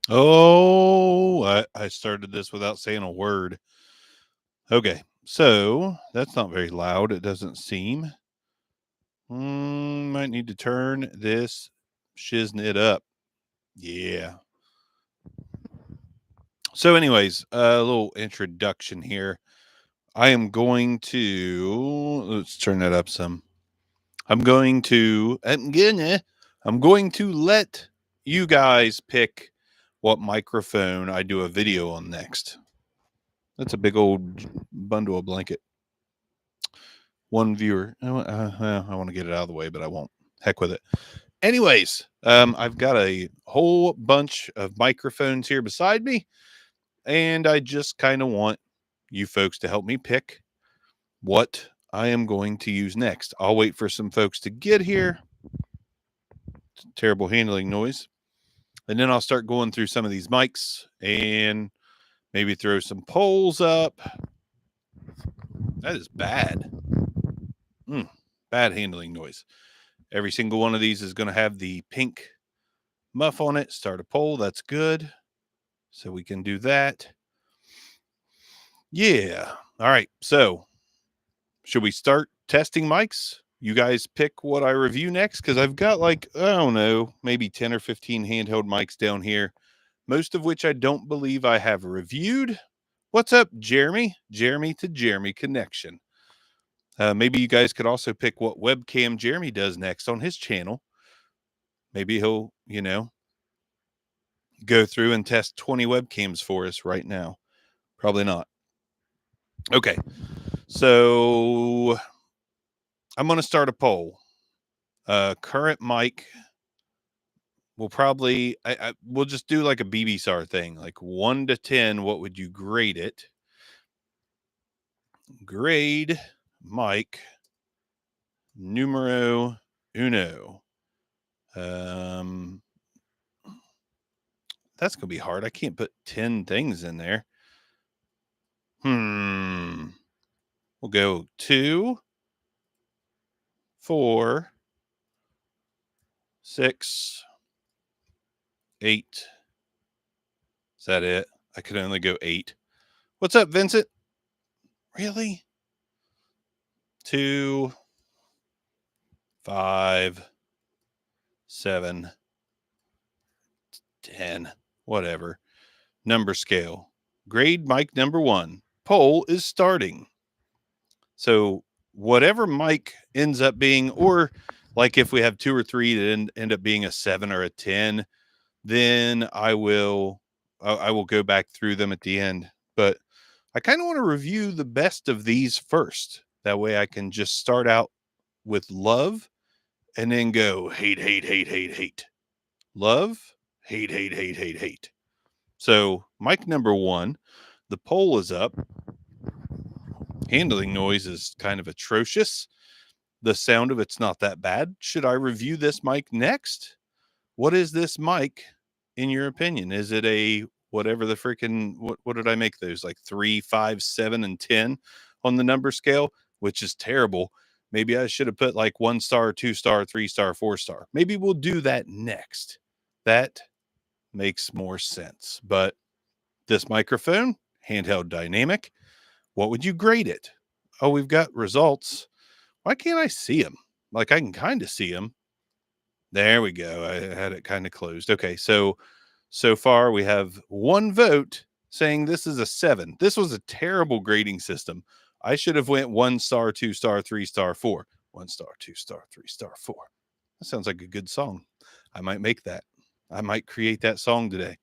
Oh, I started this without saying a word. Okay, so that's not very loud, it doesn't seem. Might need to turn this shiznit up. Yeah. So anyways, a little introduction here. I'm going to, let's turn that up some. I'm going to let you guys pick what microphone I do a video on next. That's a big old bundle of blanket. One viewer. I want to get it out of the way, but I won't. Heck with it. Anyways, I've got a whole bunch of microphones here beside me, and I just kind of want you folks to help me pick what I am going to use next. I'll wait for some folks to get here. Terrible handling noise. And then I'll start going through some of these mics and maybe throw some polls up. That is bad. Bad handling noise. Every single one of these is going to have the pink muff on it. Start a poll. That's good. So we can do that. Yeah. All right. So should we start testing mics? You guys pick what I review next, because I've got like, I don't know, maybe 10 or 15 handheld mics down here, most of which I don't believe I have reviewed. What's up, Jeremy? Jeremy to Jeremy connection. Maybe you guys could also pick what webcam Jeremy does next on his channel. Maybe he'll, go through and test 20 webcams for us right now. Probably not. Okay. So I'm going to start a poll. Current mic. We'll probably, we'll just do like a BBSAR thing, like 1 to 10. What would you grade it? Grade mic numero uno. That's going to be hard. I can't put 10 things in there. We'll go 2, 4, 6, 8. Is that it? I could only go 8. What's up, Vincent? Really? 2, 5, 7, 10, whatever. Number scale. Grade mic number 1. Poll is starting. So whatever mic ends up being, or like if we have 2 or 3 that end up being a 7 or a 10, then I will go back through them at the end. But I kind of want to review the best of these first. That way I can just start out with love and then go hate, hate, hate, hate, hate. Love, hate, hate, hate, hate, hate. So mic number 1, the poll is up. Handling noise is kind of atrocious. The sound of it's not that bad. Should I review this mic next? What is this mic in your opinion? Is it a whatever the freaking, what did I make those? Like 3, 5, 7, and 10 on the number scale, which is terrible. Maybe I should have put like 1 star, 2 star, 3 star, 4 star. Maybe we'll do that next. That makes more sense. But this microphone, handheld dynamic, what would you grade it? Oh, we've got results. Why can't I see them? Like I can kind of see them. There we go. I had it kind of closed. Okay, so far we have 1 vote saying this is a 7. This was a terrible grading system. I should have went 1 star, 2 star, 3 star, 4. 1 star, 2 star, 3 star, 4. That sounds like a good song. I might make that. I might create that song today.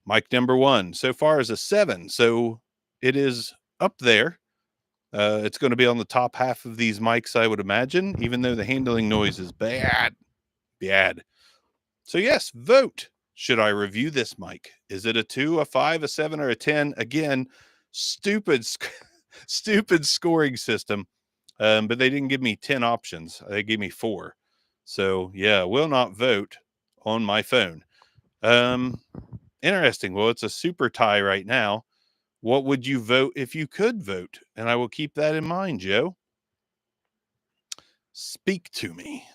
Mic number 1 so far is a 7. So it is up there. It's going to be on the top half of these mics, I would imagine, even though the handling noise is bad. Bad. So yes, vote. Should I review this mic? Is it a 2, a 5, a 7, or a 10? Again, stupid scoring system. But they didn't give me 10 options. They gave me 4. So yeah, will not vote on my phone. Interesting. Well, it's a super tie right now. What would you vote if you could vote? And I will keep that in mind, Joe. Speak to me.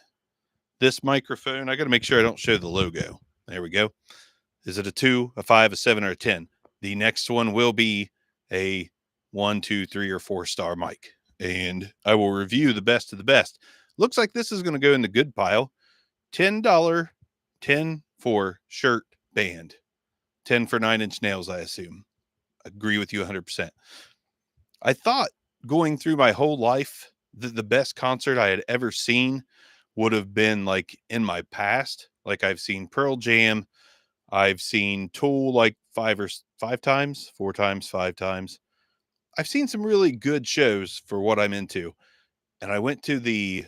This microphone, I got to make sure I don't show the logo. There we go. Is it a 2, a 5, a 7, or a 10? The next one will be a 1, 2, 3, or 4-star mic. And I will review the best of the best. Looks like this is going to go in the good pile. $10, 10 for shirt band, 10 for 9-inch nails, I assume. Agree with you 100%. I thought going through my whole life that the best concert I had ever seen would have been like in my past. Like I've seen Pearl Jam, I've seen Tool like 5 times, 4 times, 5 times. I've seen some really good shows for what I'm into. And I went to the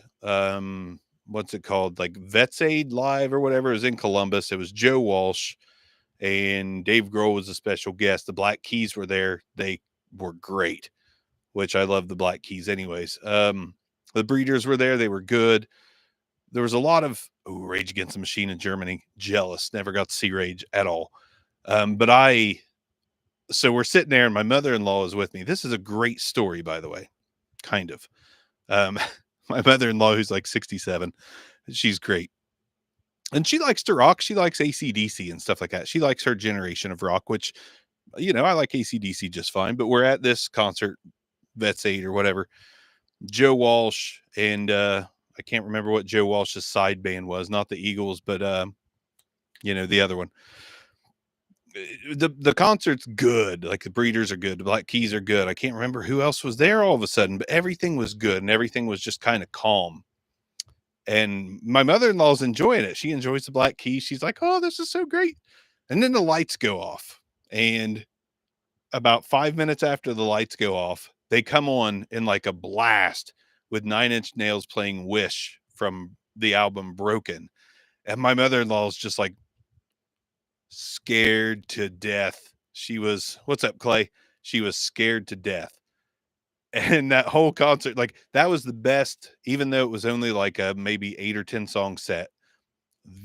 what's it called? Like Vets Aid Live or whatever. It was in Columbus. It was Joe Walsh and Dave Grohl was a special guest. The Black Keys were there. They were great, which I love the Black Keys anyways. The Breeders were there. They were good. There was a lot of Rage Against the Machine in Germany. Jealous. Never got to see Rage at all. So we're sitting there and my mother-in-law is with me. This is a great story, by the way. Kind of. My mother-in-law, who's like 67, she's great. And she likes to rock. She likes AC/DC and stuff like that. She likes her generation of rock, which, I like AC/DC just fine. But we're at this concert, Vets 8 or whatever. Joe Walsh and I can't remember what Joe Walsh's side band was. Not the Eagles, but the other one. The concert's good. Like the Breeders are good. The Black Keys are good. I can't remember who else was there all of a sudden, but everything was good and everything was just kind of calm. And my mother-in-law's enjoying it. She enjoys the Black Keys. She's like, "Oh, this is so great." And then the lights go off. And about 5 minutes after the lights go off, they come on in like a blast with 9-inch Nails playing Wish from the album Broken. And my mother-in-law's just like scared to death. She was, what's up, Clay? She was scared to death. And that whole concert, like that was the best, even though it was only like a maybe 8 or 10 song set.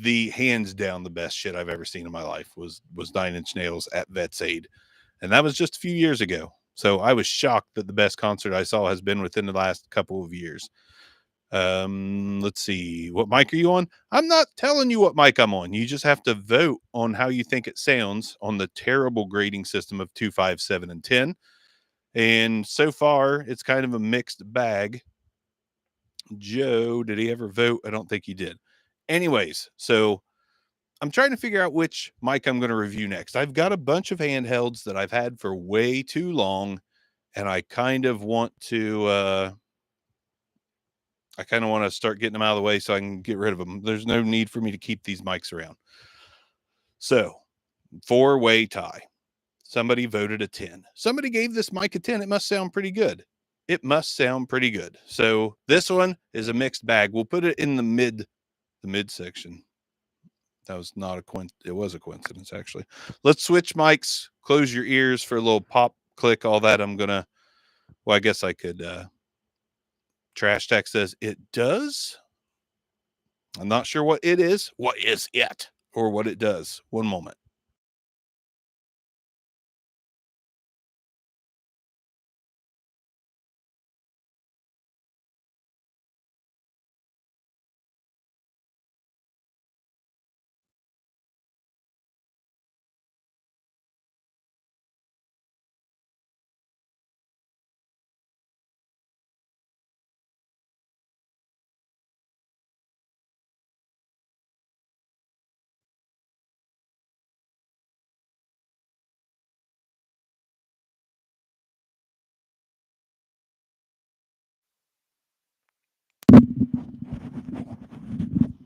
The hands down the best shit I've ever seen in my life was 9-inch Nails at Vets Aid. And that was just a few years ago. So I was shocked that the best concert I saw has been within the last couple of years. Let's see. What mic are you on? I'm not telling you what mic I'm on. You just have to vote on how you think it sounds on the terrible grading system of 2, 5, 7, and 10. And so far, it's kind of a mixed bag. Joe, did he ever vote? I don't think he did. Anyways, so I'm trying to figure out which mic I'm going to review next. I've got a bunch of handhelds that I've had for way too long, and I kind of want to start getting them out of the way so I can get rid of them. There's no need for me to keep these mics around. So, 4-way tie. Somebody voted a 10. Somebody gave this mic a 10. It must sound pretty good. It must sound pretty good. So this one is a mixed bag. We'll put it in the mid section. That was not it was a coincidence, actually. Let's switch mics. Close your ears for a little pop, click, all that. I guess I could, Trash Tech says it does. I'm not sure what it is. What is it? Or what it does. One moment.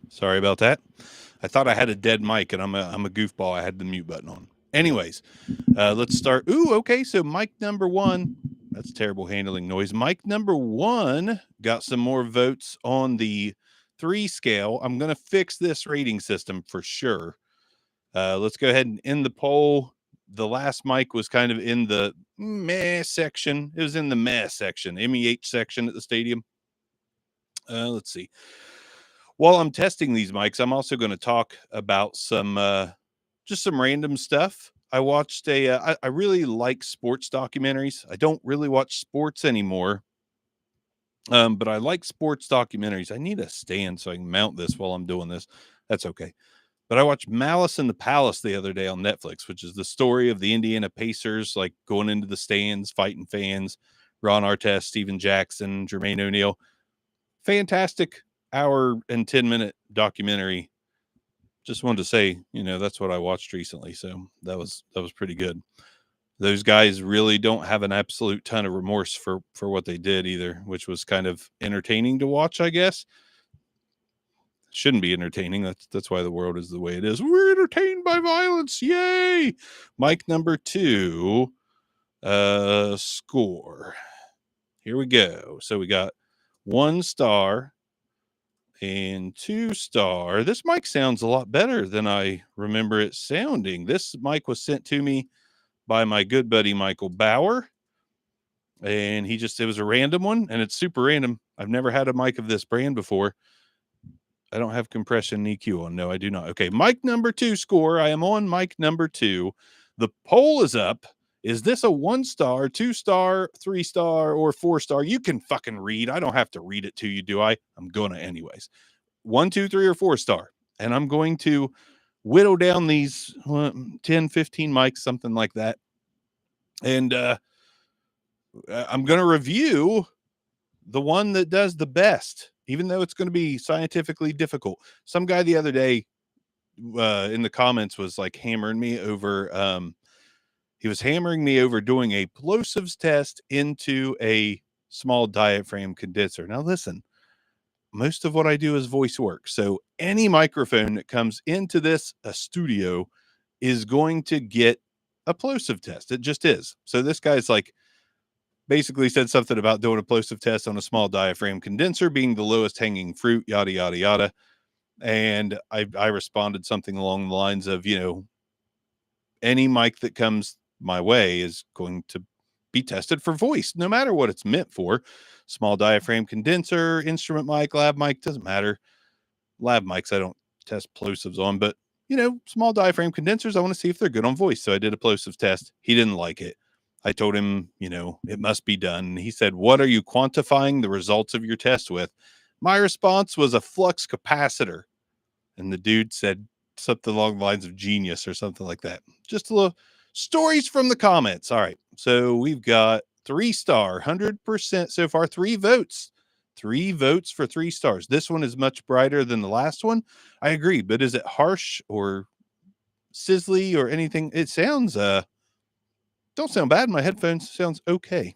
Sorry about that. I thought I had a dead mic, and I'm a goofball. I had the mute button on. Anyways, let's start. Ooh, okay. So mic number 1. That's terrible handling noise. Mic number 1 got some more votes on the 3 scale. I'm going to fix this rating system for sure. Let's go ahead and end the poll. The last mic was kind of in the meh section. It was in the meh section, MEH section at the stadium. Let's see. While I'm testing these mics, I'm also going to talk about just some random stuff. I watched I really like sports documentaries. I don't really watch sports anymore. But I like sports documentaries. I need a stand so I can mount this while I'm doing this. That's okay. But I watched Malice in the Palace the other day on Netflix, which is the story of the Indiana Pacers, like going into the stands, fighting fans, Ron Artest, Steven Jackson, Jermaine O'Neal. Fantastic hour and 10-minute documentary. Just wanted to say, that's what I watched recently. So that was pretty good. Those guys really don't have an absolute ton of remorse for what they did either, which was kind of entertaining to watch, I guess. Shouldn't be entertaining. That's why the world is the way it is. We're entertained by violence. Yay. Mike number 2, score. Here we go. So we got 1 star and 2 star. This mic sounds a lot better than I remember it sounding. This mic was sent to me by my good buddy Michael Bauer, and it was a random one, and it's super random. I've never had a mic of this brand before. I don't have compression EQ on. No, I do not. Okay, mic number 2 score. I am on mic number 2. The poll is up. Is this a 1 star, 2 star, 3 star, or 4 star? You can fucking read. I don't have to read it to you, do I? I'm gonna anyways. 1, 2, 3, or 4 star. And I'm going to whittle down these 10, 15 mics, something like that. And I'm going to review the one that does the best, even though it's going to be scientifically difficult. Some guy the other day in the comments was like hammering me over. He was hammering me over doing a plosives test into a small diaphragm condenser. Now, listen, most of what I do is voice work. So any microphone that comes into this studio is going to get a plosive test. It just is. So this guy's like, basically said something about doing a plosive test on a small diaphragm condenser being the lowest hanging fruit, yada, yada, yada. And I responded something along the lines of, any mic that comes my way is going to be tested for voice, no matter what it's meant for. Small diaphragm condenser, instrument mic, lab mic, doesn't matter. Lab mics, I don't test plosives on, but, small diaphragm condensers, I want to see if they're good on voice. So I did a plosive test. He didn't like it. I told him, it must be done. He said, what are you quantifying the results of your test with? My response was a flux capacitor. And the dude said something along the lines of genius or something like that. Just a little stories from the comments. All right. So we've got 3 star, 100% so far, 3 votes. 3 votes for 3 stars. This one is much brighter than the last one. I agree. But is it harsh or sizzly or anything? It sounds, don't sound bad. My headphones sounds okay.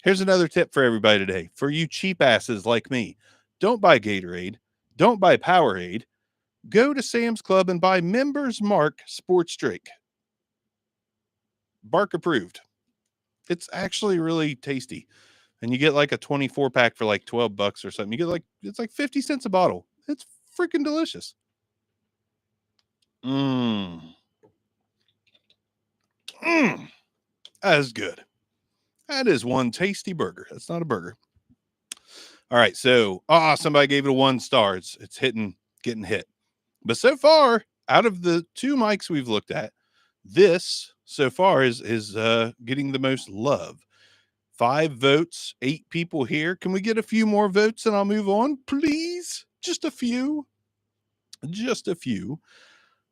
Here's another tip for everybody today. For you cheap asses like me, don't buy Gatorade. Don't buy Powerade. Go to Sam's Club and buy Members Mark Sports Drink. Bark approved. It's actually really tasty. And you get like a 24 pack for like $12 or something. You get it's like 50 cents a bottle. It's freaking delicious. That is good. That is one tasty burger. That's not a burger. All right. So, somebody gave it a 1 star. It's getting hit. But so far, out of the 2 mics we've looked at, this so far is getting the most love. 5 votes, 8 people here. Can we get a few more votes and I'll move on, please? Just a few. Just a few.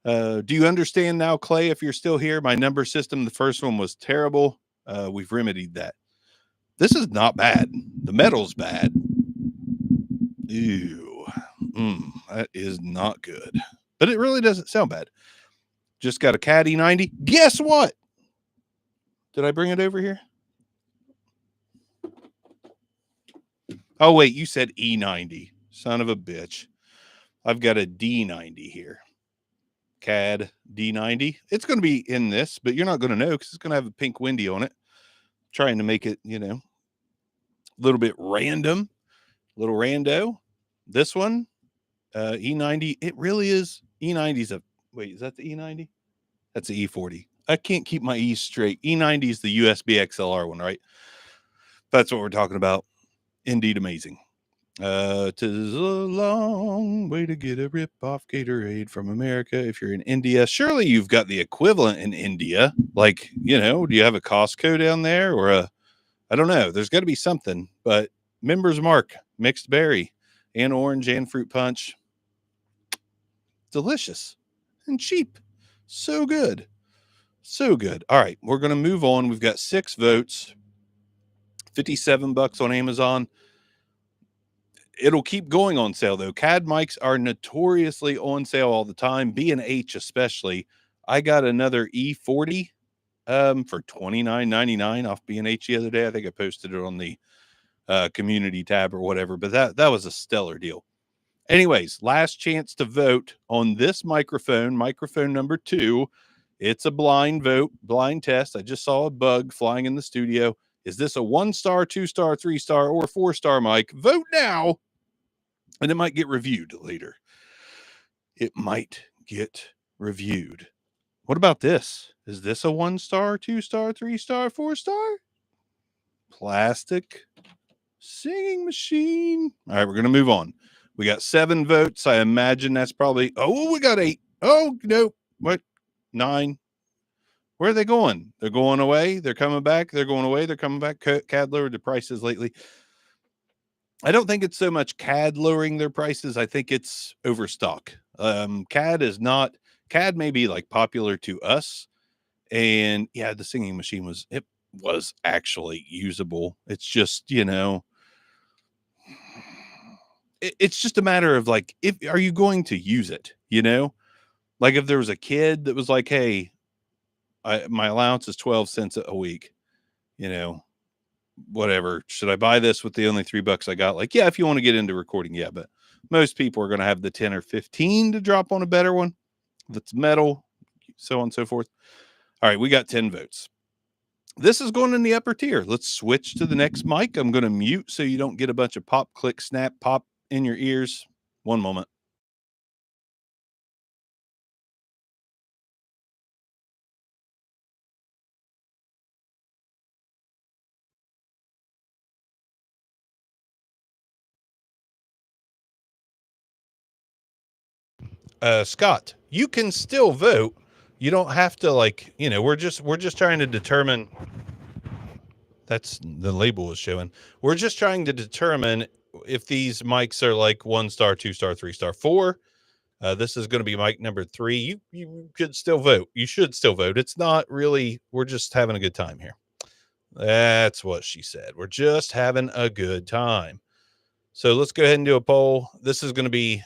Do you understand now, Clay, if you're still here? My number system, the first one was terrible. We've remedied that. This is not bad. The metal's bad. Ew. That is not good. But it really doesn't sound bad. Just got a Cat E90. Guess what? Did I bring it over here? Oh, wait, you said E90. Son of a bitch. I've got a D90 here. CAD D90. It's going to be in this, but you're not going to know because it's going to have a pink windy on it. Trying to make it, a little bit random, little rando. This one, E90, it really is. E90's wait, is that the E90? That's the E40. I can't keep my E's straight. E90 is the USB XLR one, right? That's what we're talking about. Indeed amazing. 'Tis a long way to get a rip-off Gatorade from America. If you're in India, surely you've got the equivalent in India. Like, do you have a Costco down there or I don't know. There's got to be something. But Members Mark, mixed berry and orange and fruit punch. Delicious. and cheap. So good. So good. All right, we're going to move on. We've got 6 votes, $57 on Amazon. It'll keep going on sale though. CAD mics are notoriously on sale all the time, B&H especially. I got another E40 for $29.99 off B&H the other day. I think I posted it on the community tab or whatever, but that was a stellar deal. Anyways, last chance to vote on this microphone number 2. It's a blind vote, blind test. I just saw a bug flying in the studio. Is this a 1-star, 2-star, 3-star, or 4-star mic? Vote now, and it might get reviewed later. It might get reviewed. What about this? Is this a 1-star, 2-star, 3-star, 4-star? Plastic singing machine. All right, we're going to move on. We got 7 votes. I imagine that's probably, oh, we got 8. Oh, no. What? 9. Where are they going? They're going away. They're coming back. They're going away. They're coming back. CAD lowered the prices lately. I don't think it's so much CAD lowering their prices. I think it's overstock. CAD may be like popular to us. And yeah, the singing machine was actually usable. It's just, it's just a matter of like, are you going to use it? Like if there was a kid that was like, hey, my allowance is 12 cents a week, whatever. Should I buy this with the only $3 I got? Like, yeah, if you want to get into recording, yeah, but most people are going to have the 10 or 15 to drop on a better one that's metal, so on and so forth. All right, we got 10 votes. This is going in the upper tier. Let's switch to the next mic. I'm going to mute so you don't get a bunch of pop, click, snap, pop in your ears. One moment. Scott, you can still vote. You don't have to we're just trying to determine. That's the label is showing. We're just trying to determine if these mics are like 1-star, 2-star, 3-star, 4. This is going to be mic number 3. You could still vote. You should still vote. It's not really, we're just having a good time here. That's what she said. We're just having a good time. So let's go ahead and do a poll. This is going to be,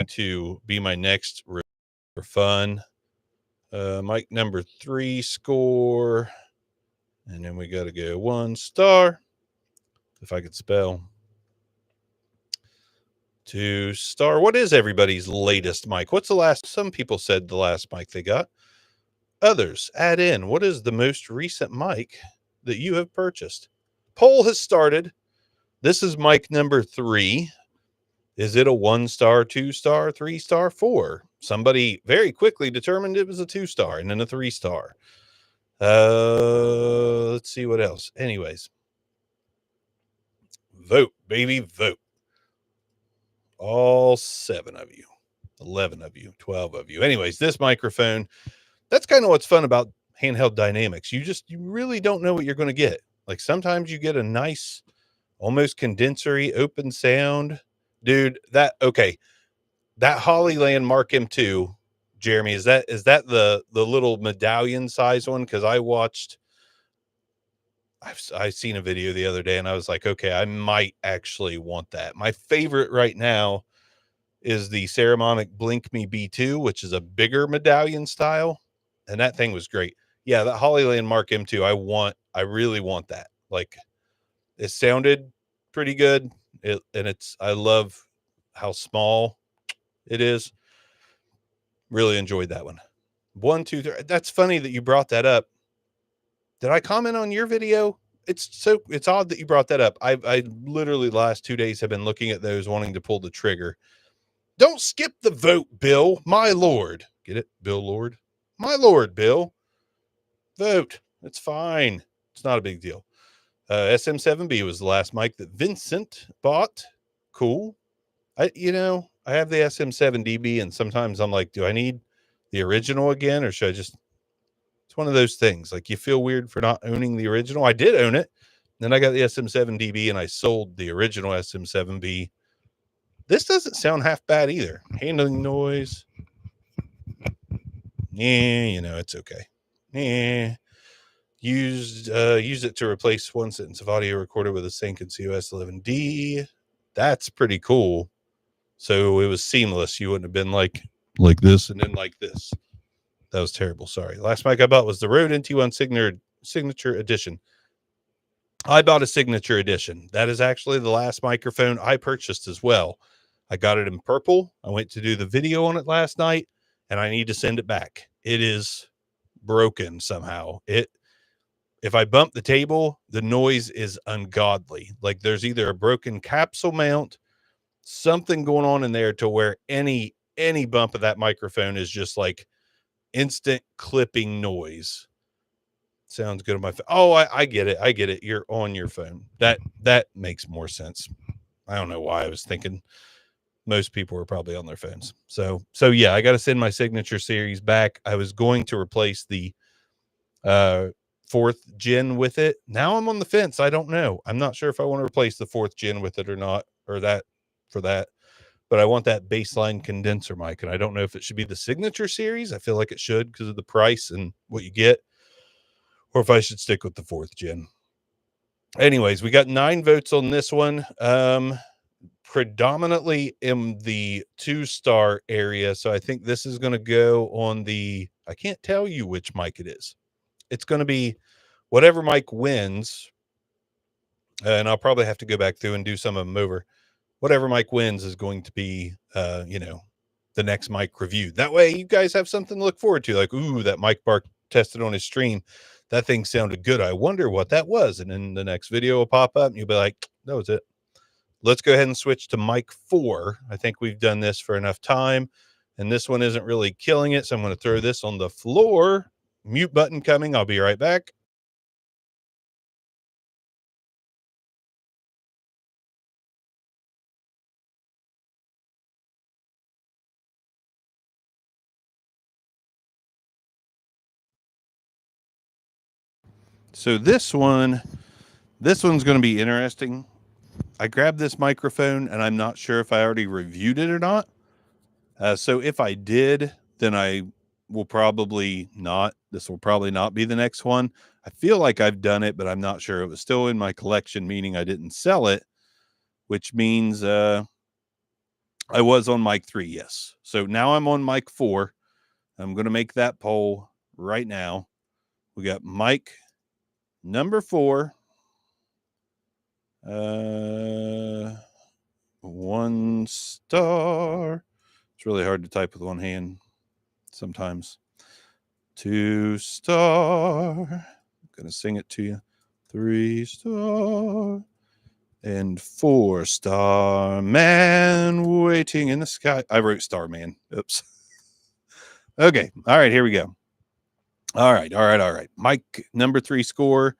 to be my next for fun. Mic number 3 score. And then we got to go 1-star. If I could spell. 2-star. What is everybody's latest mic? What's the last? Some people said the last mic they got. Others add in. What is the most recent mic that you have purchased? Poll has started. This is mic number 3. Is it a 1-star, 2-star, 3-star, 4? Somebody very quickly determined it was a 2-star and then a 3-star. Let's see what else. Anyways, vote, baby, vote. All 7 of you, 11 of you, 12 of you. Anyways, this microphone, that's kind of what's fun about handheld dynamics. You really don't know what you're going to get. Like sometimes you get a nice, almost condensory open sound. Dude, that Hollyland Mark M2, Jeremy, is that the little medallion size one? Because I've seen a video the other day and I was like, okay, I might actually want that. My favorite right now is the Ceramonic Blink Me B2, which is a bigger medallion style. And that thing was great. Yeah, that Hollyland Mark M2, I really want that. Like it sounded pretty good. I love how small it is. Really enjoyed that one. 1, 2, 3. That's funny that you brought that up. Did I comment on your video? It's odd that you brought that up. I literally the last 2 days have been looking at those, wanting to pull the trigger. Don't skip the vote, Bill. My lord. Get it? Bill Lord. My lord, Bill. Vote. It's fine. It's not a big deal. SM7B was the last mic that Vincent bought. Cool. I have the SM7DB and sometimes I'm like, do I need the original again or should I just, it's one of those things. Like you feel weird for not owning the original. I did own it. Then I got the SM7DB and I sold the original SM7B This doesn't sound half bad either. Handling noise. Yeah, you know, it's okay. Yeah. Use it to replace one sentence of audio recorded with a sync in COS 11D. That's pretty cool. So it was seamless. You wouldn't have been like this and then like this. That was terrible. Sorry. Last mic I bought was the Rode NT1 Signature Edition. I bought a Signature Edition. That is actually the last microphone I purchased as well. I got it in purple. I went to do the video on it last night, and I need to send it back. It is broken somehow. If I bump the table, the noise is ungodly. Like there's either a broken capsule mount, something going on in there to where any bump of that microphone is just like instant clipping noise. Sounds good on my phone. Oh, I get it. I get it. You're on your phone. That makes more sense. I don't know why I was thinking most people are probably on their phones. So yeah, I got to send my Signature series back. I was going to replace the 4th gen with it. Now I'm on the fence. I don't know. I'm not sure if I want to replace the 4th gen with it or not, or that for that. But I want that baseline condenser mic, and I don't know if it should be the Signature series. I feel like it should because of the price and what you get, or if I should stick with the 4th gen. Anyways, we got 9 votes on this one. Predominantly in the 2-star area. So I think this is going to go on the, I can't tell you which mic it is. It's going to be whatever mic wins. And I'll probably have to go back through and do some of them over. Whatever mic wins is going to be, the next mic review. That way you guys have something to look forward to. Like, ooh, that Mike Bark tested on his stream. That thing sounded good. I wonder what that was. And then the next video will pop up and you'll be like, that was it. Let's go ahead and switch to mic 4. I think we've done this for enough time. And this one isn't really killing it. So I'm going to throw this on the floor. Mute button coming. I'll be right back. So this one's going to be interesting. I grabbed this microphone and I'm not sure if I already reviewed it or not. So if I did, then I will probably not. This will probably not be the next one. I feel like I've done it, but I'm not sure. It was still in my collection, meaning I didn't sell it, which means I was on mic 3, yes. So now I'm on mic 4. I'm going to make that poll right now. We got mic number 4. 1 star. It's really hard to type with one hand sometimes. 2 star. I'm going to sing it to you. 3 star. And 4 star. Man waiting in the sky. I wrote Starman. Oops. Okay. All right. Here we go. All right. Mic number 3 score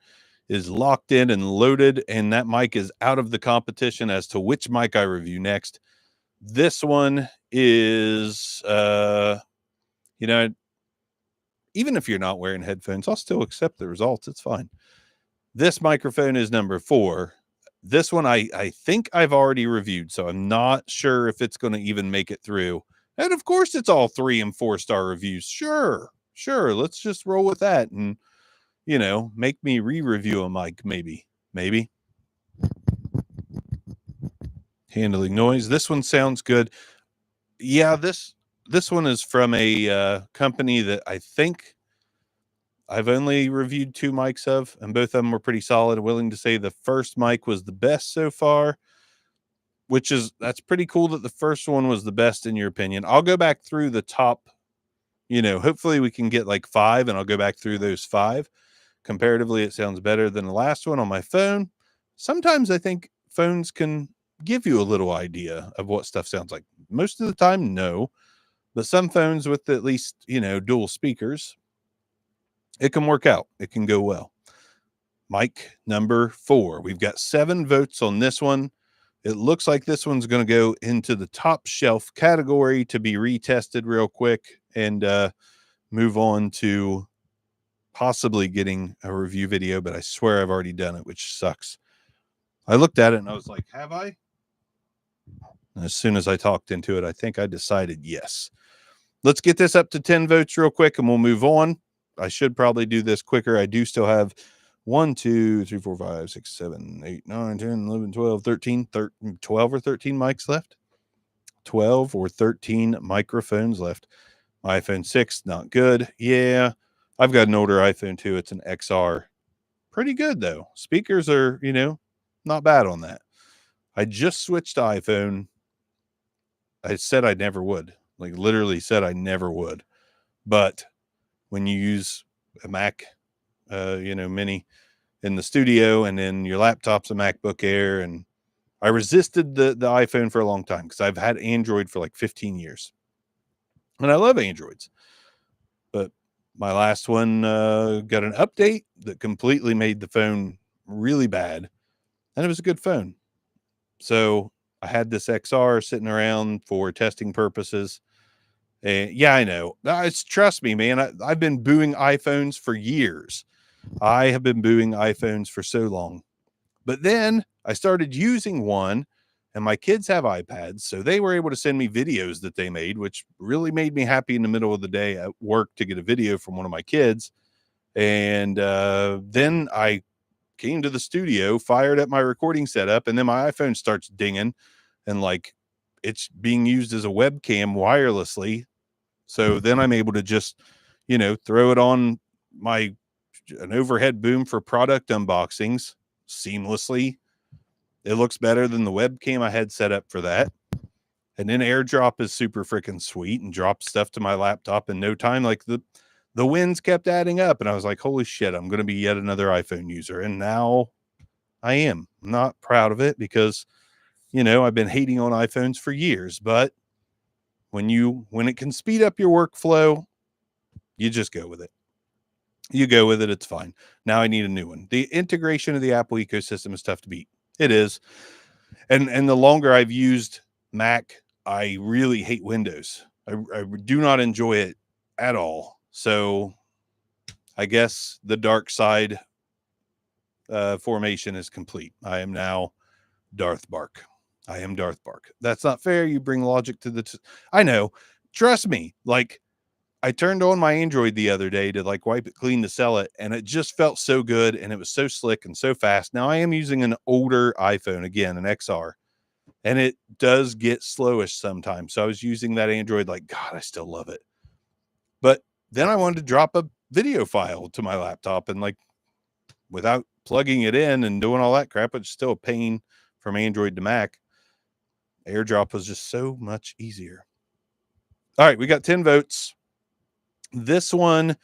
is locked in and loaded, and that mic is out of the competition as to which mic I review next. This one is, even if you're not wearing headphones, I'll still accept the results. It's fine. This microphone is number 4. This one I think I've already reviewed, so I'm not sure if it's going to even make it through. And of course, it's all 3 and 4 star reviews. Sure. Let's just roll with that and, make me re-review a mic. Maybe. Handling noise. This one sounds good. Yeah, this one is from a company that I think I've only reviewed 2 mics of, and both of them were pretty solid. Willing to say the first mic was the best so far, that's pretty cool that the first one was the best in your opinion. I'll go back through the top, hopefully we can get like 5, and I'll go back through those 5. Comparatively, it sounds better than the last one on my phone. Sometimes I think phones can give you a little idea of what stuff sounds like. Most of the time, no. But some phones with at least, dual speakers, it can work out. It can go well. Mic number 4. We've got 7 votes on this one. It looks like this one's going to go into the top shelf category to be retested real quick and move on to possibly getting a review video, but I swear I've already done it, which sucks. I looked at it and I was like, have I? And as soon as I talked into it, I think I decided yes. Let's get this up to 10 votes real quick and we'll move on. I should probably do this quicker. I do still have 1, 2, 3, 4, 5, 6, 7, 8, 9, 10, 11, 12, 13, 12 or 13 mics left. 12 or 13 microphones left. My iPhone 6, not good. Yeah, I've got an older iPhone too. It's an XR. Pretty good though. Speakers are, not bad on that. I just switched to iPhone. I said I never would. Like literally said I never would. But when you use a Mac, mini in the studio and then your laptop's a MacBook Air, and I resisted the iPhone for a long time because I've had Android for like 15 years. And I love Androids. But my last one got an update that completely made the phone really bad. And it was a good phone. So I had this XR sitting around for testing purposes. And yeah, I know. Trust me, man. I've been booing iPhones for years. I have been booing iPhones for so long. But then I started using one, and my kids have iPads, so they were able to send me videos that they made, which really made me happy in the middle of the day at work to get a video from one of my kids. And then I came to the studio, fired up my recording setup, and then my iPhone starts dinging and like it's being used as a webcam wirelessly. So then I'm able to just, throw it on an overhead boom for product unboxings seamlessly. It looks better than the webcam I had set up for that. And then AirDrop is super freaking sweet and drops stuff to my laptop in no time. Like the wins kept adding up, and I was like, holy shit, I'm going to be yet another iPhone user. And now I am. I'm not proud of it because, I've been hating on iPhones for years, but when it can speed up your workflow, you just go with it. You go with it. It's fine. Now I need a new one. The integration of the Apple ecosystem is tough to beat. It is. And the longer I've used Mac, I really hate Windows. I do not enjoy it at all. So I guess the dark side formation is complete. I am now Darth Bark. I am Darth Bark. That's not fair. You bring logic to I know. Trust me. Like, I turned on my Android the other day to like wipe it clean to sell it, and it just felt so good, and it was so slick and so fast. Now I am using an older iPhone, again, an XR, and it does get slowish sometimes. So I was using that Android like, God, I still love it. But then I wanted to drop a video file to my laptop, and like without plugging it in and doing all that crap, it's still a pain from Android to Mac. AirDrop was just so much easier. All right, we got 10 votes. This one,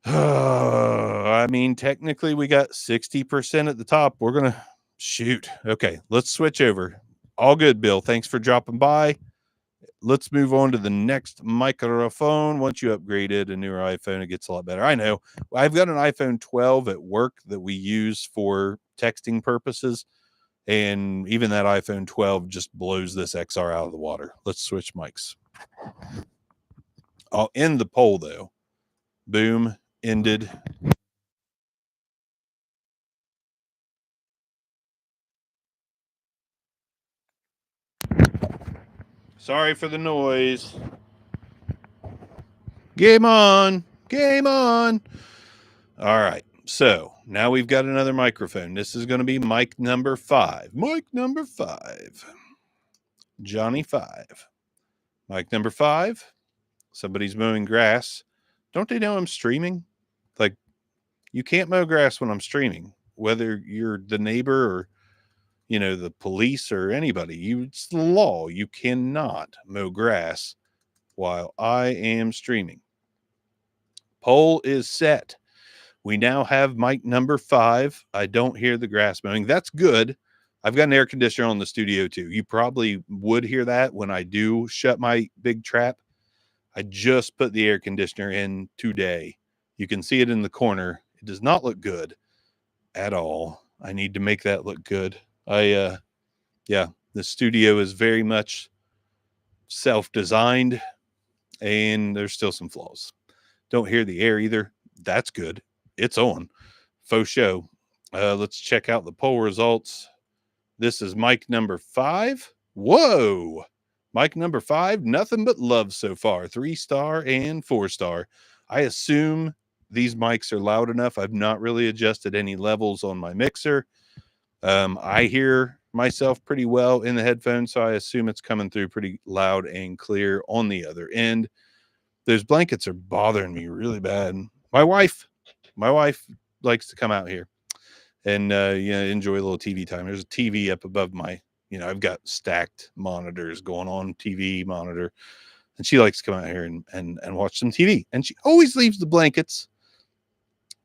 I mean, technically we got 60% at the top. We're going to shoot. Okay, let's switch over. All good, Bill. Thanks for dropping by. Let's move on to the next microphone. Once you upgraded a newer iPhone, it gets a lot better. I know. I've got an iPhone 12 at work that we use for texting purposes. And even that iPhone 12 just blows this XR out of the water. Let's switch mics. I'll end the poll, though. Boom. Ended. Sorry for the noise. Game on. Game on. All right. So now we've got another microphone. This is going to be mic number 5. Mic number 5. Johnny 5. Mic number 5. Somebody's mowing grass. Don't they know I'm streaming? Like, you can't mow grass when I'm streaming, whether you're the neighbor or, the police or anybody. It's the law. You cannot mow grass while I am streaming. Poll is set. We now have mic number 5. I don't hear the grass mowing. That's good. I've got an air conditioner on the studio too. You probably would hear that when I do shut my big trap. I just put the air conditioner in today. You can see it in the corner. It does not look good at all. I need to make that look good. The studio is very much self-designed, and there's still some flaws. Don't hear the air either. That's good. It's on. Faux show. Let's check out the poll results. This is mic number 5. Whoa. Mic number 5, nothing but love so far. 3-star and 4-star. I assume these mics are loud enough. I've not really adjusted any levels on my mixer. I hear myself pretty well in the headphones, so I assume it's coming through pretty loud and clear on the other end. Those blankets are bothering me really bad. My wife likes to come out here and enjoy a little TV time. There's a TV up above my, I've got stacked monitors going on, TV monitor, and she likes to come out here and watch some TV. And she always leaves the blankets.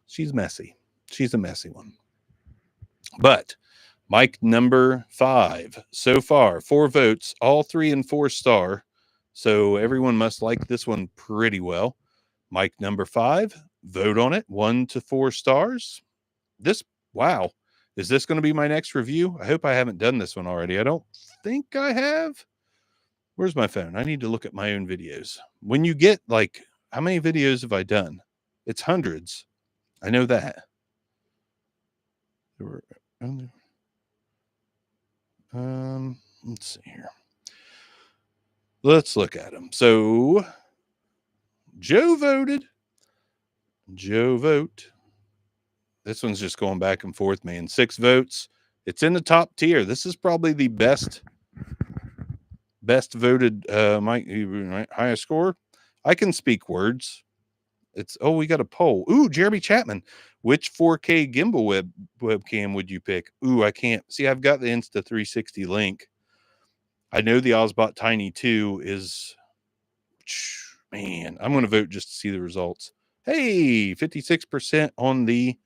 She's messy. She's a messy one. But mic number 5 so far, 4 votes, all 3 and 4-star. So everyone must like this one pretty well. Mic number 5, vote on it, 1 to 4 stars. Wow. Is this going to be my next review? I hope I haven't done this one already. I don't think I have. Where's my phone? I need to look at my own videos. When you get how many videos have I done? It's hundreds. I know that. Let's see here. Let's look at them. So Joe voted. Joe vote. This one's just going back and forth, man. 6 votes. It's in the top tier. This is probably the best voted highest score. I can speak words. We got a poll. Ooh, Jeremy Chapman. Which 4K gimbal webcam would you pick? Ooh, I can't see. I've got the Insta360 link. I know the Osbot Tiny 2 is, man, I'm going to vote just to see the results. Hey, 56% on the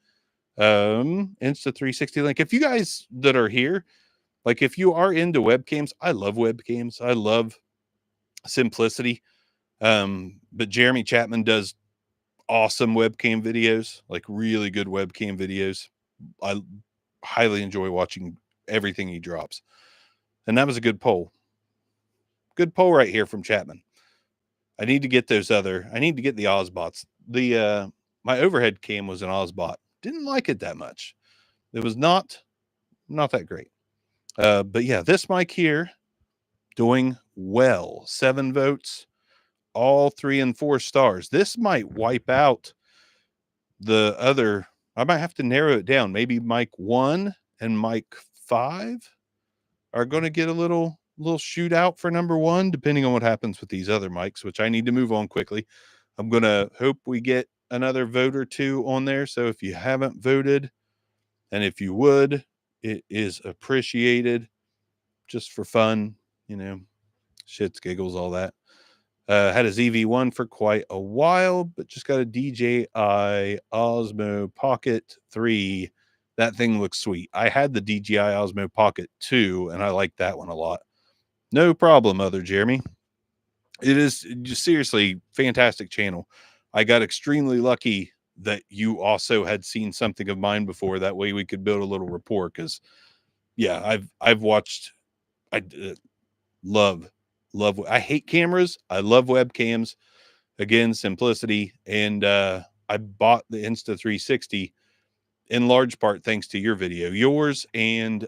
Insta360 link. If you guys that are here, if you are into webcams, I love webcams. I love simplicity. But Jeremy Chapman does awesome webcam videos, really good webcam videos. I highly enjoy watching everything he drops. And that was a good poll. Good poll right here from Chapman. I need to get the Osbots. My overhead cam was an Osbot. Didn't like it that much. It was not that great. But yeah, this mic here doing well. 7 votes, all 3 and 4 stars. This might wipe out the other. I might have to narrow it down. Maybe mic 1 and mic 5 are going to get a little shootout for number 1, depending on what happens with these other mics, which I need to move on quickly. I'm going to hope we get another vote or 2 on there. So if you haven't voted, and if you would, it is appreciated, just for fun, shits, giggles, all that. Had a ZV-1 for quite a while, but just got a DJI Osmo Pocket 3. That thing looks sweet. I had the DJI Osmo Pocket 2, and I like that one a lot. No problem, other Jeremy. It is just seriously fantastic channel. I got extremely lucky that you also had seen something of mine before. That way we could build a little rapport. Because, yeah, I've watched. I love. I hate cameras. I love webcams. Again, simplicity. And I bought the Insta360 in large part thanks to your video, yours and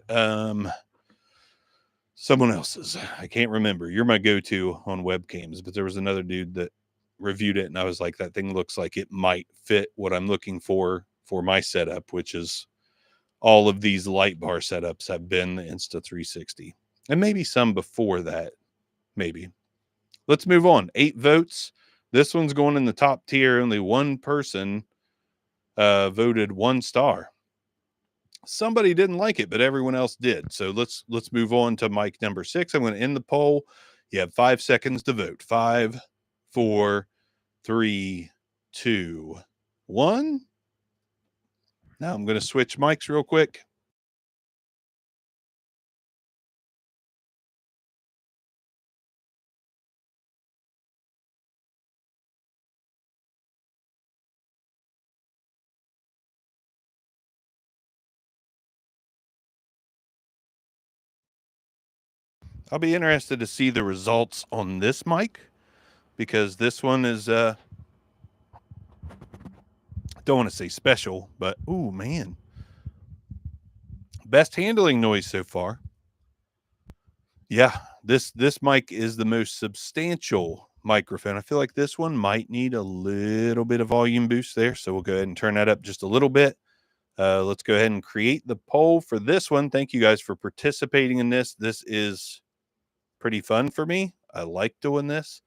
someone else's. I can't remember. You're my go-to on webcams, but there was another dude that reviewed it, and I was like, that thing looks like it might fit what I'm looking for my setup, which is all of these light bar setups have been the Insta360, and maybe some before that. Maybe. Let's move on. 8 votes. This one's going in the top tier. Only one person voted 1 star. Somebody didn't like it, but everyone else did. So let's move on to mic number 6. I'm going to end the poll. You have 5 seconds to vote. 5, 4, 3, 2, 1. Now I'm going to switch mics real quick. I'll be interested to see the results on this mic, because this one is don't want to say special, but ooh, man. Best handling noise so far. Yeah, this mic is the most substantial microphone. I feel like this one might need a little bit of volume boost there, so we'll go ahead and turn that up just a little bit. Let's go ahead and create the poll for this one. Thank you guys for participating in this. This is pretty fun for me. I like doing this.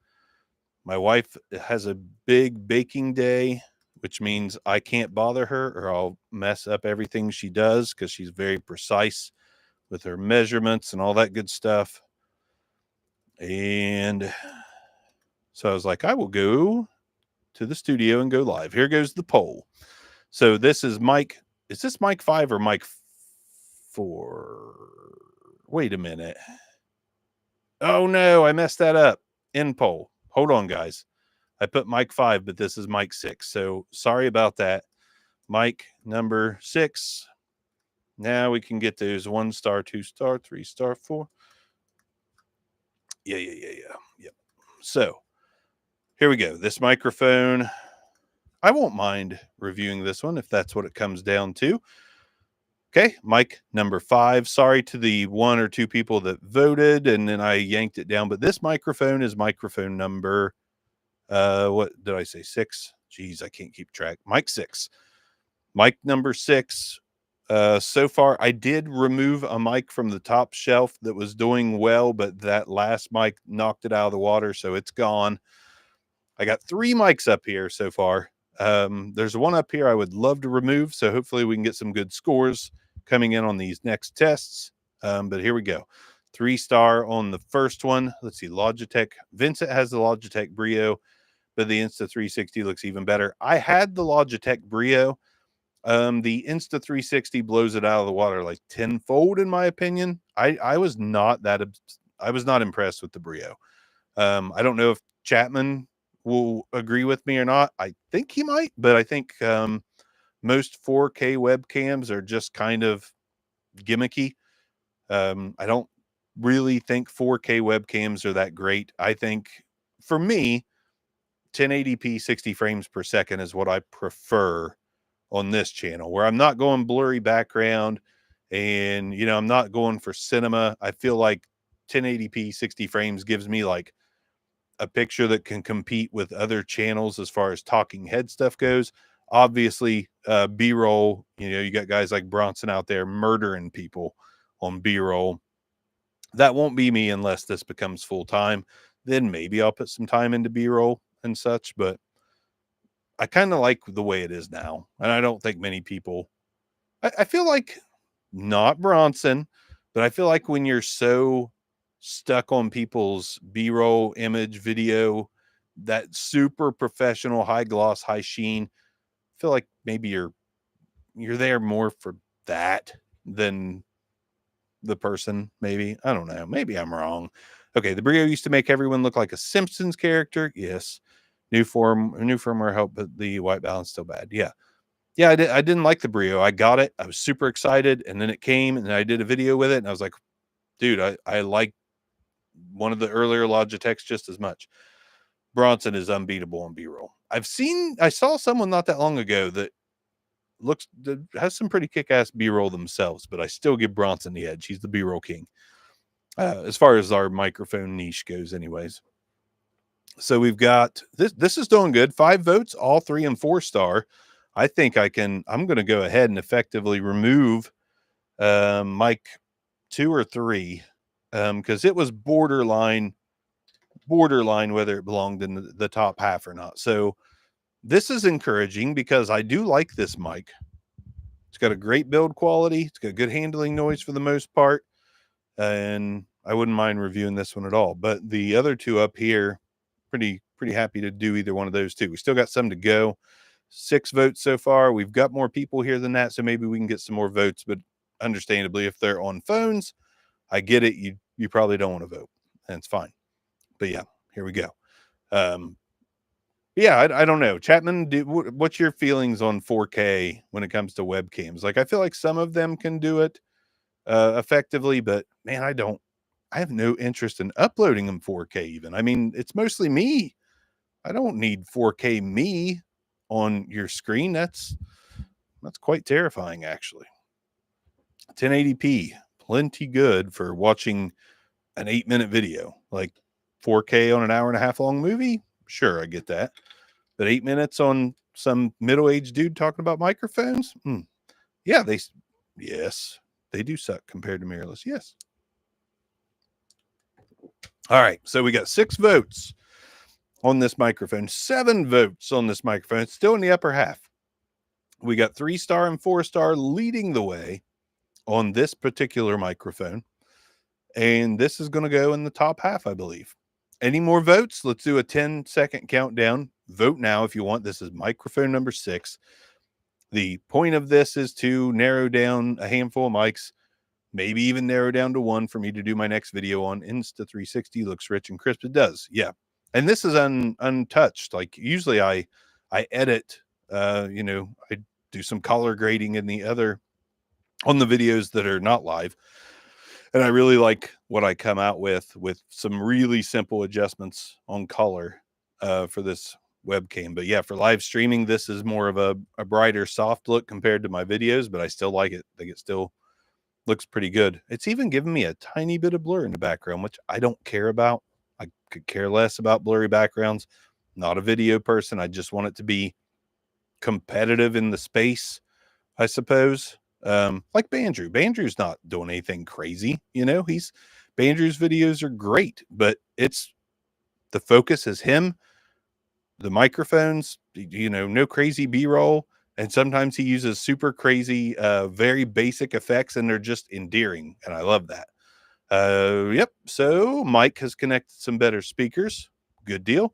My wife has a big baking day, which means I can't bother her or I'll mess up everything she does because she's very precise with her measurements and all that good stuff. And so I was like, I will go to the studio and go live. Here goes the poll. So this is Mike. Is this Mike 5 or Mike 4? Wait a minute. Oh no, I messed that up. In poll. Hold on, guys. I put Mike 5, but this is Mike 6. So sorry about that. Mike number 6. Now we can get those 1 star, 2 star, 3 star, 4. Yeah. Yep. So here we go. This microphone, I won't mind reviewing this one if that's what it comes down to. Okay, mic number 5. Sorry to the 1 or 2 people that voted and then I yanked it down, but this microphone is microphone number, what did I say? 6? Geez, I can't keep track. Mic 6. Mic number 6. So far, I did remove a mic from the top shelf that was doing well, but that last mic knocked it out of the water, so it's gone. I got 3 mics up here so far. There's one up here I would love to remove, so hopefully we can get some good scores coming in on these next tests. But here we go. 3 star on the first one. Let's see, Logitech. Vincent has the Logitech Brio, but the Insta360 looks even better. I had the Logitech Brio. The Insta360 blows it out of the water like tenfold, in my opinion. I was not impressed with the Brio. I don't know if Chapman will agree with me or not. I think he might, but I think most 4K webcams are just kind of gimmicky. I don't really think 4K webcams are that great. I think for me, 1080p 60 frames per second is what I prefer on this channel, where I'm not going blurry background and I'm not going for cinema. I feel like 1080p 60 frames gives me like a picture that can compete with other channels as far as talking head stuff goes. Obviously, B-roll, you got guys like Bronson out there murdering people on B-roll. That won't be me unless this becomes full time. Then maybe I'll put some time into B-roll and such, but I kind of like the way it is now. And I don't think many people, I feel like not Bronson, but I feel like when you're so stuck on people's B-roll image video, that super professional, high gloss, high sheen, I feel like maybe you're there more for that than the person. Maybe, I don't know, maybe I'm wrong. Okay, the Brio used to make everyone look like a Simpsons character. Yes. New firmware helped, but the white balance still bad. Yeah, I didn't like the Brio. I got it, I was super excited, and then it came and I did a video with it and I was like, dude, I like one of the earlier Logitechs just as much. Bronson is unbeatable on B-roll. I saw someone not that long ago that has some pretty kick-ass B-roll themselves, but I still give Bronson the edge. He's the B-roll king. As far as our microphone niche goes anyways. So we've got this is doing good. 5 votes, all 3 and 4 star. I think I'm going to go ahead and effectively remove mic 2 or 3 because it was borderline whether it belonged in the top half or not. So this is encouraging because I do like this mic. It's got a great build quality. It's got good handling noise for the most part. And I wouldn't mind reviewing this one at all. But the other 2 up here, pretty happy to do either one of those 2. We still got some to go. 6 votes so far. We've got more people here than that, so maybe we can get some more votes. But understandably, if they're on phones, I get it. You probably don't want to vote, and it's fine. But yeah, here we go. Yeah, I don't know. Chapman, what's your feelings on 4K when it comes to webcams? Like, I feel like some of them can do it effectively, but man, I have no interest in uploading them 4K even. I mean, it's mostly me. I don't need 4K me on your screen. That's quite terrifying, actually. 1080p, plenty good for watching an 8-minute video. Like 4K on an hour and a half long movie, sure, I get that. But 8 minutes on some middle-aged dude talking about microphones, yeah, yes, they do suck compared to mirrorless. Yes. All right, so we got 6 votes on this microphone, 7 votes on this microphone. It's still in the upper half. We got 3-star and 4-star leading the way on this particular microphone. And this is going to go in the top half, I believe. Any more votes? Let's do a 10-second countdown. Vote now if you want. This is microphone number 6. The point of this is to narrow down a handful of mics, maybe even narrow down to one for me to do my next video on. Insta360 looks rich and crisp. It does. Yeah. And this is untouched. Like usually I edit, I do some color grading in the other on the videos that are not live. And I really like what I come out with some really simple adjustments on color for this webcam. But yeah, for live streaming, this is more of a brighter, soft look compared to my videos, but I still like it. I think it still looks pretty good. It's even giving me a tiny bit of blur in the background, which I don't care about. I could care less about blurry backgrounds. Not a video person. I just want it to be competitive in the space, I suppose. Like Bandrew. Bandrew's not doing anything crazy, Bandrew's videos are great, but the focus is him, the microphones, no crazy B-roll, and sometimes he uses super crazy, very basic effects, and they're just endearing, and I love that. Yep, so Mike has connected some better speakers. Good deal.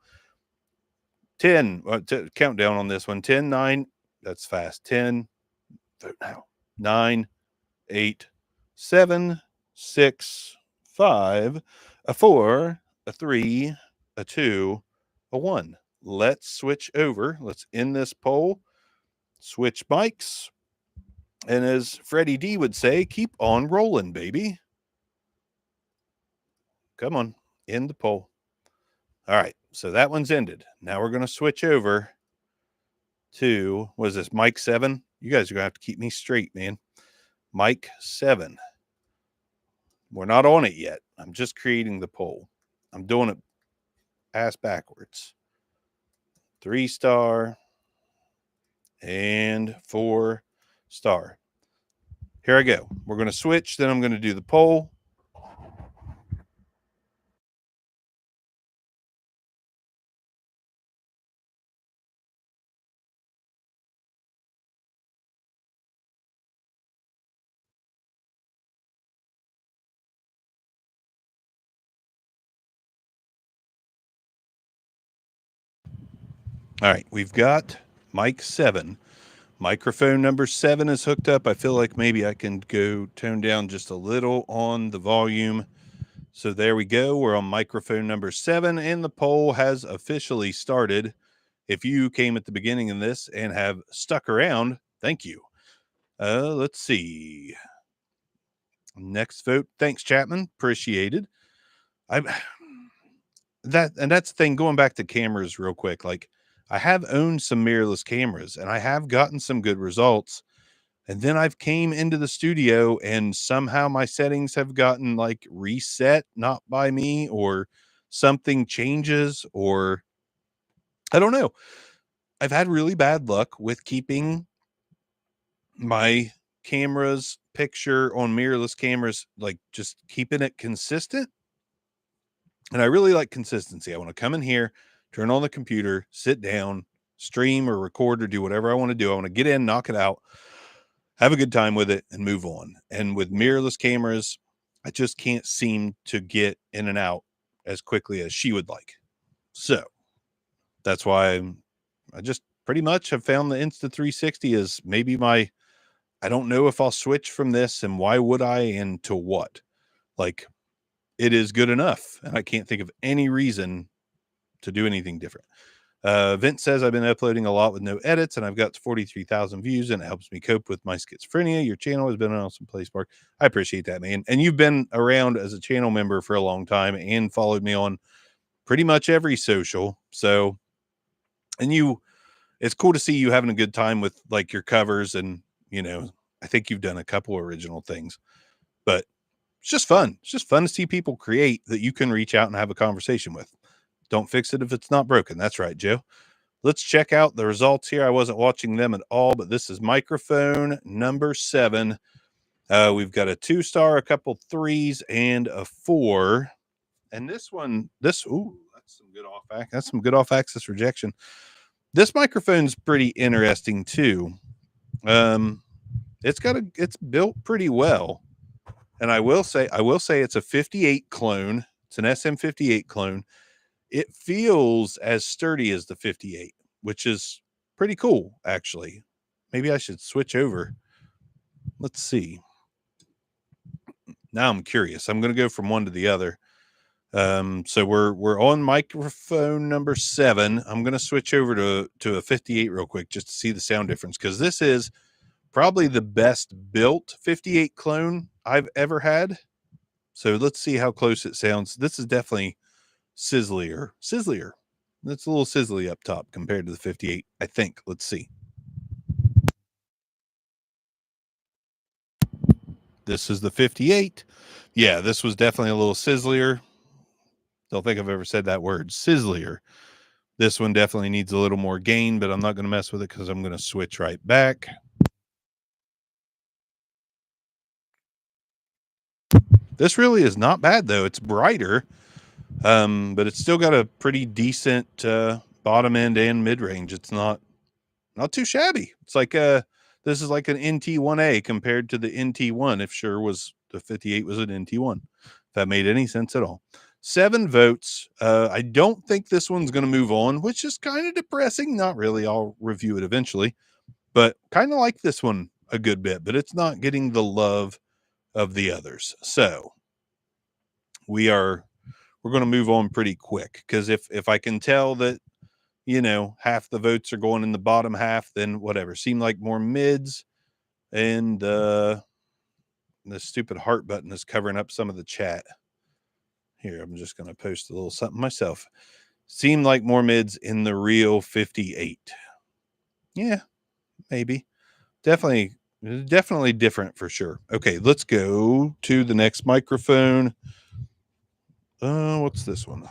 10, countdown on this one. 10, 9, that's fast. 10, vote now. 9, 8, 7, 6, 5, a 4, a 3, a 2, a 1. Let's switch over. Let's end this poll. Switch mics. And as Freddie D would say, keep on rolling, baby. Come on, end the poll. All right, so that one's ended. Now we're going to switch over to, what is this, mic 7? You guys are going to have to keep me straight, man. Mic 7. We're not on it yet. I'm just creating the poll. I'm doing it ass backwards. 3-star and 4-star. Here I go. We're going to switch. Then I'm going to do the poll. All right, we've got mic 7. Microphone number 7 is hooked up. I feel like maybe I can go tone down just a little on the volume. So there we go. We're on microphone number 7, and the poll has officially started. If you came at the beginning of this and have stuck around, thank you. Let's see. Next vote. Thanks, Chapman. Appreciated. That's the thing, going back to cameras real quick. Like, I have owned some mirrorless cameras and I have gotten some good results. And then I've came into the studio and somehow my settings have gotten like reset, not by me, or something changes, or I don't know. I've had really bad luck with keeping my camera's picture on mirrorless cameras, like just keeping it consistent. And I really like consistency. I want to come in here, turn on the computer, sit down, stream or record or do whatever I want to do. I want to get in, knock it out, have a good time with it, and move on. And with mirrorless cameras, I just can't seem to get in and out as quickly as she would like. So that's why I just pretty much have found the Insta360 as maybe I don't know if I'll switch from this and why would I and to what. Like, it is good enough, and I can't think of any reason to do anything different. Vince says, I've been uploading a lot with no edits, and I've got 43,000 views, and it helps me cope with my schizophrenia. Your channel has been an awesome place, Mark. I appreciate that, man. And you've been around as a channel member for a long time and followed me on pretty much every social. So, and it's cool to see you having a good time with like your covers, and I think you've done a couple original things, but It's just fun. It's just fun to see people create that you can reach out and have a conversation with. Don't fix it if it's not broken. That's right, Joe. Let's check out the results here. I wasn't watching them at all, but this is microphone number 7. We've got a 2-star, a couple 3s, and a 4. And this one, that's some good off. That's some good off-axis rejection. This microphone's pretty interesting too. It's built pretty well. And I will say it's a 58 clone. It's an SM58 clone. It feels as sturdy as the 58, which is pretty cool, actually. Maybe I should switch over. Let's see. Now I'm curious. I'm going to go from one to the other. So we're on microphone number 7. I'm going to switch over to a 58 real quick just to see the sound difference, because this is probably the best built 58 clone I've ever had. So let's see how close it sounds. This is definitely sizzlier. That's a little sizzly up top compared to the 58, I think. Let's see. This is the 58. Yeah, this was definitely a little sizzlier. Don't think I've ever said that word, sizzlier. This one definitely needs a little more gain, but I'm not going to mess with it because I'm going to switch right back. This really is not bad, though. It's brighter, but it's still got a pretty decent bottom end and mid range. It's not too shabby. It's like this is like an NT1A compared to the NT1. If sure was the 58 was an NT1, if that made any sense at all. 7 votes. I don't think this one's going to move on, which is kind of depressing. Not really. I'll review it eventually, but kind of like this one a good bit, but it's not getting the love of the others. So we're going to move on pretty quick, because if I can tell that, half the votes are going in the bottom half, then whatever. Seem like more mids, and the stupid heart button is covering up some of the chat. Here, I'm just going to post a little something myself. Seem like more mids in the real 58. Yeah, maybe. Definitely different for sure. Okay, let's go to the next microphone. What's this one?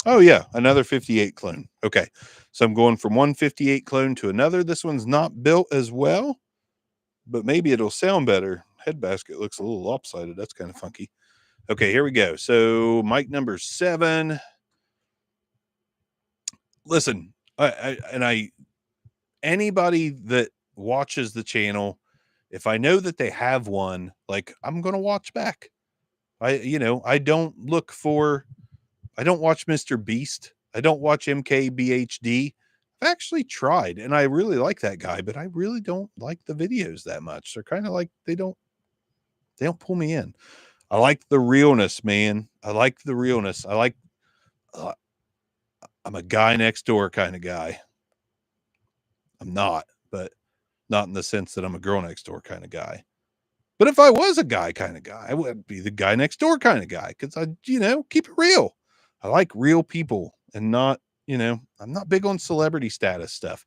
Oh yeah, another 58 clone. Okay, so I'm going from one 58 clone to another. This one's not built as well, but maybe it'll sound better. Head basket looks a little lopsided. That's kind of funky. Okay, here we go. So mic number 7. Listen, anybody that watches the channel, if I know that they have one, like, I'm gonna watch back. I don't watch Mr. Beast. I don't watch MKBHD. I've actually tried, and I really like that guy, but I really don't like the videos that much. They're kind of like they don't pull me in. I like the realness, man. I like the realness. I'm a guy next door kind of guy. I'm not, but not in the sense that I'm a girl next door kind of guy. But if I was a guy kind of guy, I would be the guy next door kind of guy, because I, keep it real. I like real people, and not, I'm not big on celebrity status stuff.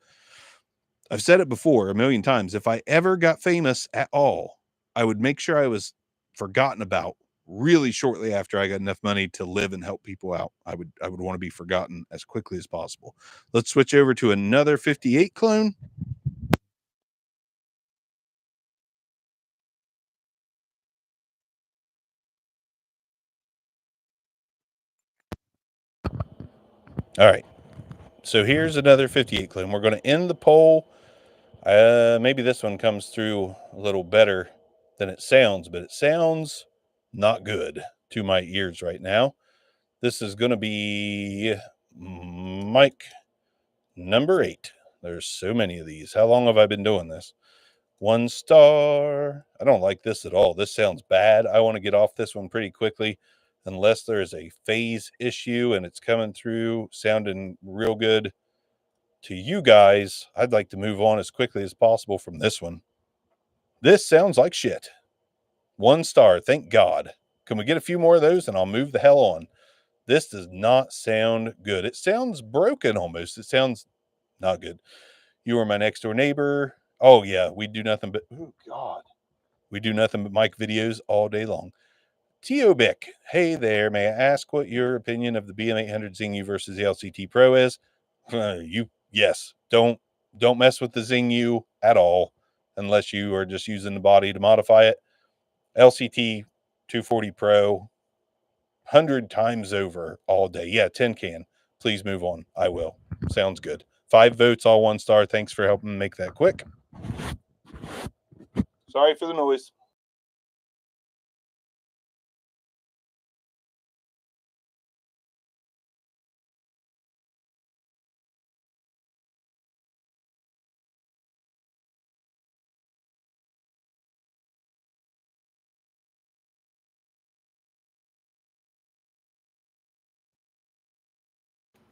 I've said it before a million times. If I ever got famous at all, I would make sure I was forgotten about really shortly after I got enough money to live and help people out. I would want to be forgotten as quickly as possible. Let's switch over to another 58 clone. All right. So here's another 58 clone. We're going to end the poll. Maybe this one comes through a little better than it sounds, but it sounds not good to my ears right now. This is going to be mic number 8. There's so many of these. How long have I been doing this? 1 star. I don't like this at all. This sounds bad. I want to get off this one pretty quickly, unless there is a phase issue and it's coming through sounding real good to you guys. I'd like to move on as quickly as possible from this one. This sounds like shit. 1 star. Thank God. Can we get a few more of those and I'll move the hell on? This does not sound good. It sounds broken almost. It sounds not good. You are my next door neighbor. Oh yeah, we do nothing but, oh God. We do nothing but mic videos all day long. T.O.Bic, hey there. May I ask what your opinion of the BM800 Zingu versus the LCT Pro is? Yes. Don't mess with the Zingu at all, unless you are just using the body to modify it. LCT 240 Pro, 100 times over all day. Yeah, 10 can. Please move on. I will. Sounds good. 5 votes, all 1 star. Thanks for helping make that quick. Sorry for the noise.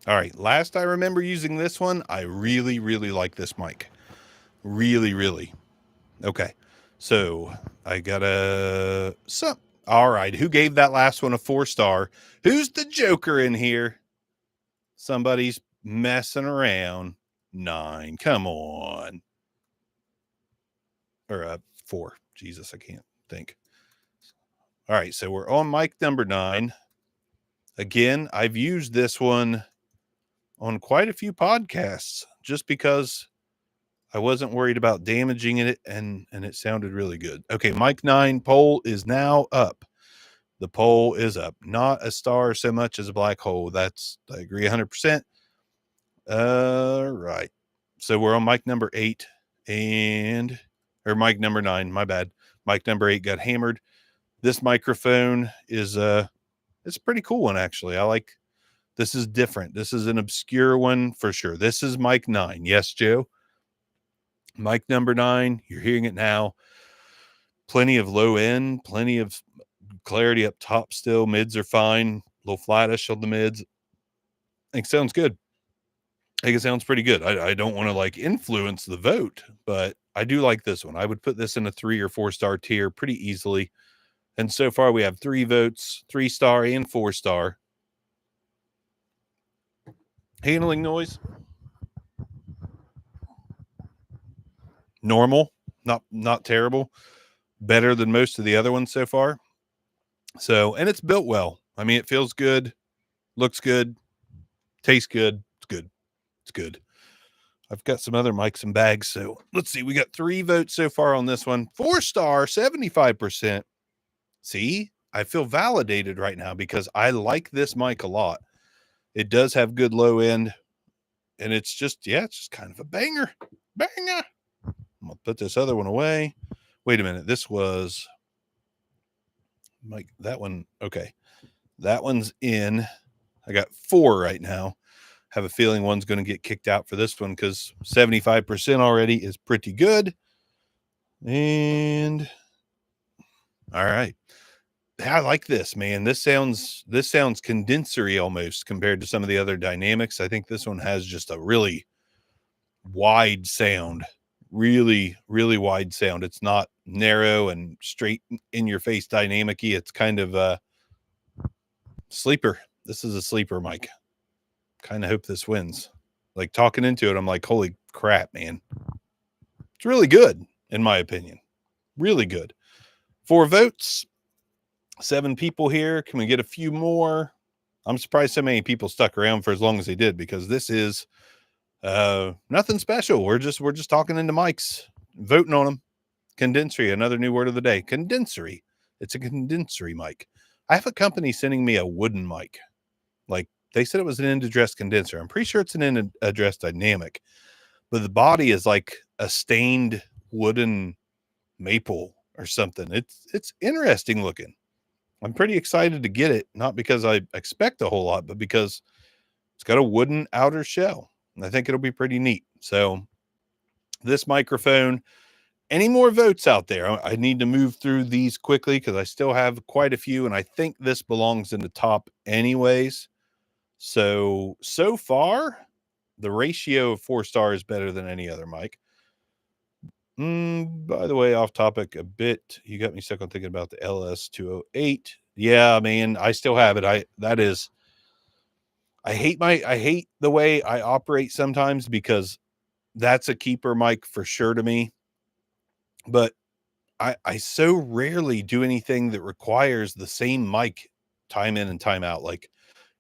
All right, last I remember using this one, I really, really like this mic. Really, really. Okay, so I got a... All right, who gave that last one a 4-star? Who's the joker in here? Somebody's messing around. 9, come on. Or 4. Jesus, I can't think. All right, so we're on mic number 9. Again, I've used this one on quite a few podcasts just because I wasn't worried about damaging it, and it sounded really good. Okay, mic 9 poll is now up. The poll is up. Not a star so much as a black hole. I agree 100%. Right. So we're on mic number 8 or mic number 9, my bad. Mic number 8 got hammered. This microphone is it's a pretty cool one, actually. This is different. This is an obscure one for sure. This is mic 9. Yes, Joe. Mic number 9. You're hearing it now. Plenty of low end, plenty of clarity up top still. Mids are fine. A little flattish on the mids. I think it sounds good. I think it sounds pretty good. I don't want to like influence the vote, but I do like this one. I would put this in a 3 or 4-star tier pretty easily. And so far we have 3 votes, 3-star and 4-star. Handling noise. Normal, not terrible. Better than most of the other ones so far. So, and it's built well. I mean, it feels good, looks good, tastes good. It's good. It's good. I've got some other mics and bags. So let's see. We got 3 votes so far on this one. 4-star, 75%. See, I feel validated right now because I like this mic a lot. It does have good low end, and it's just kind of a banger. Banger. I'm going to put this other one away. Wait a minute. This was Mike. That one. Okay. That one's in. I got 4 right now. Have a feeling one's going to get kicked out for this one because 75% already is pretty good. And all right. I like this, man. This sounds condensery almost compared to some of the other dynamics. I think this one has just a really wide sound. Really, really wide sound. It's not narrow and straight in your face dynamic-y. It's kind of a sleeper. This is a sleeper mic. Kind of hope this wins. Like talking into it, I'm like, holy crap, man. It's really good, in my opinion. Really good. 4 votes, 7 people here. Can we get a few more? I'm surprised so many people stuck around for as long as they did, because this is nothing special. We're just talking into mics, voting on them. Condensery, another new word of the day. Condensery. It's a condensery mic. I have a company sending me a wooden mic. Like, they said it was an end address condenser. I'm pretty sure it's an end address dynamic, but the body is like a stained wooden maple or something. It's interesting looking. I'm pretty excited to get it, not because I expect a whole lot, but because it's got a wooden outer shell. And I think it'll be pretty neat. So this microphone, any more votes out there? I need to move through these quickly because I still have quite a few, and I think this belongs in the top anyways. So far, the ratio of 4 stars is better than any other mic. By the way, off topic a bit, you got me stuck on thinking about the LS208. Yeah, man, I still have it. I hate the way I operate sometimes, because that's a keeper mic for sure to me. But I so rarely do anything that requires the same mic time in and time out. Like,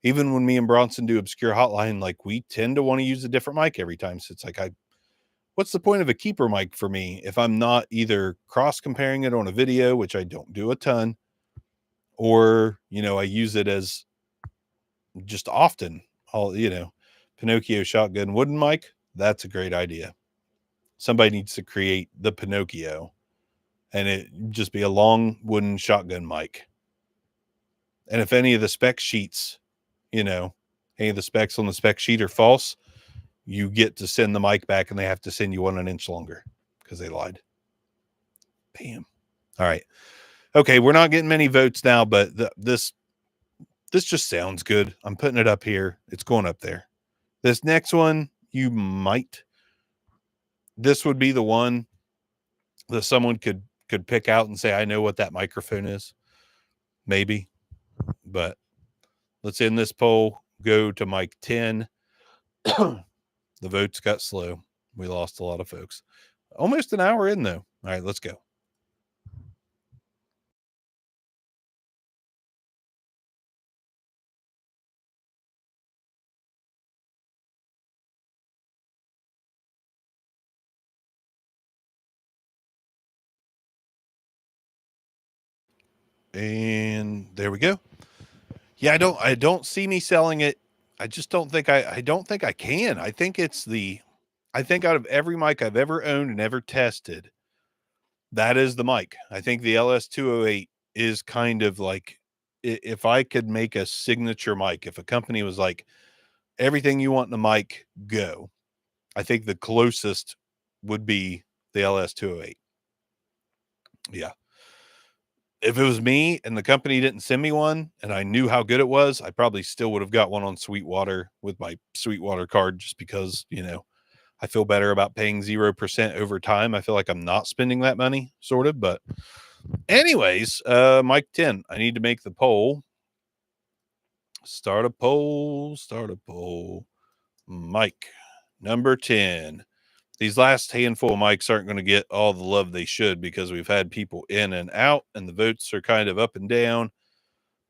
even when me and Bronson do obscure hotline, like, we tend to want to use a different mic every time. So it's like, what's the point of a keeper mic for me if I'm not either cross comparing it on a video, which I don't do a ton, or, I use it as just often. Pinocchio shotgun wooden mic. That's a great idea. Somebody needs to create the Pinocchio and it just be a long wooden shotgun mic. And if any of the spec sheets, any of the specs on the spec sheet are false, you get to send the mic back and they have to send you one an inch longer because they lied. Bam. All right. Okay. We're not getting many votes now, but this just sounds good. I'm putting it up here. It's going up there. This next one, this would be the one that someone could pick out and say, I know what that microphone is. Maybe. But let's end this poll. Go to mic 10. The votes got slow. We lost a lot of folks. Almost an hour in, though. All right, let's go. And there we go. Yeah, I don't see me selling it. I just don't think I don't think I can. I think out of every mic I've ever owned and ever tested, that is the mic. I think the LS208 is kind of like, if I could make a signature mic, if a company was like, everything you want in a mic, go. I think the closest would be the LS208. Yeah. If it was me and the company didn't send me one and I knew how good it was, I probably still would have got one on Sweetwater with my Sweetwater card, just because, I feel better about paying 0% over time. I feel like I'm not spending that money, sort of. But anyways, mic 10, I need to make the poll. Start a poll. Mic number 10. These last handful of mics aren't going to get all the love they should because we've had people in and out and the votes are kind of up and down.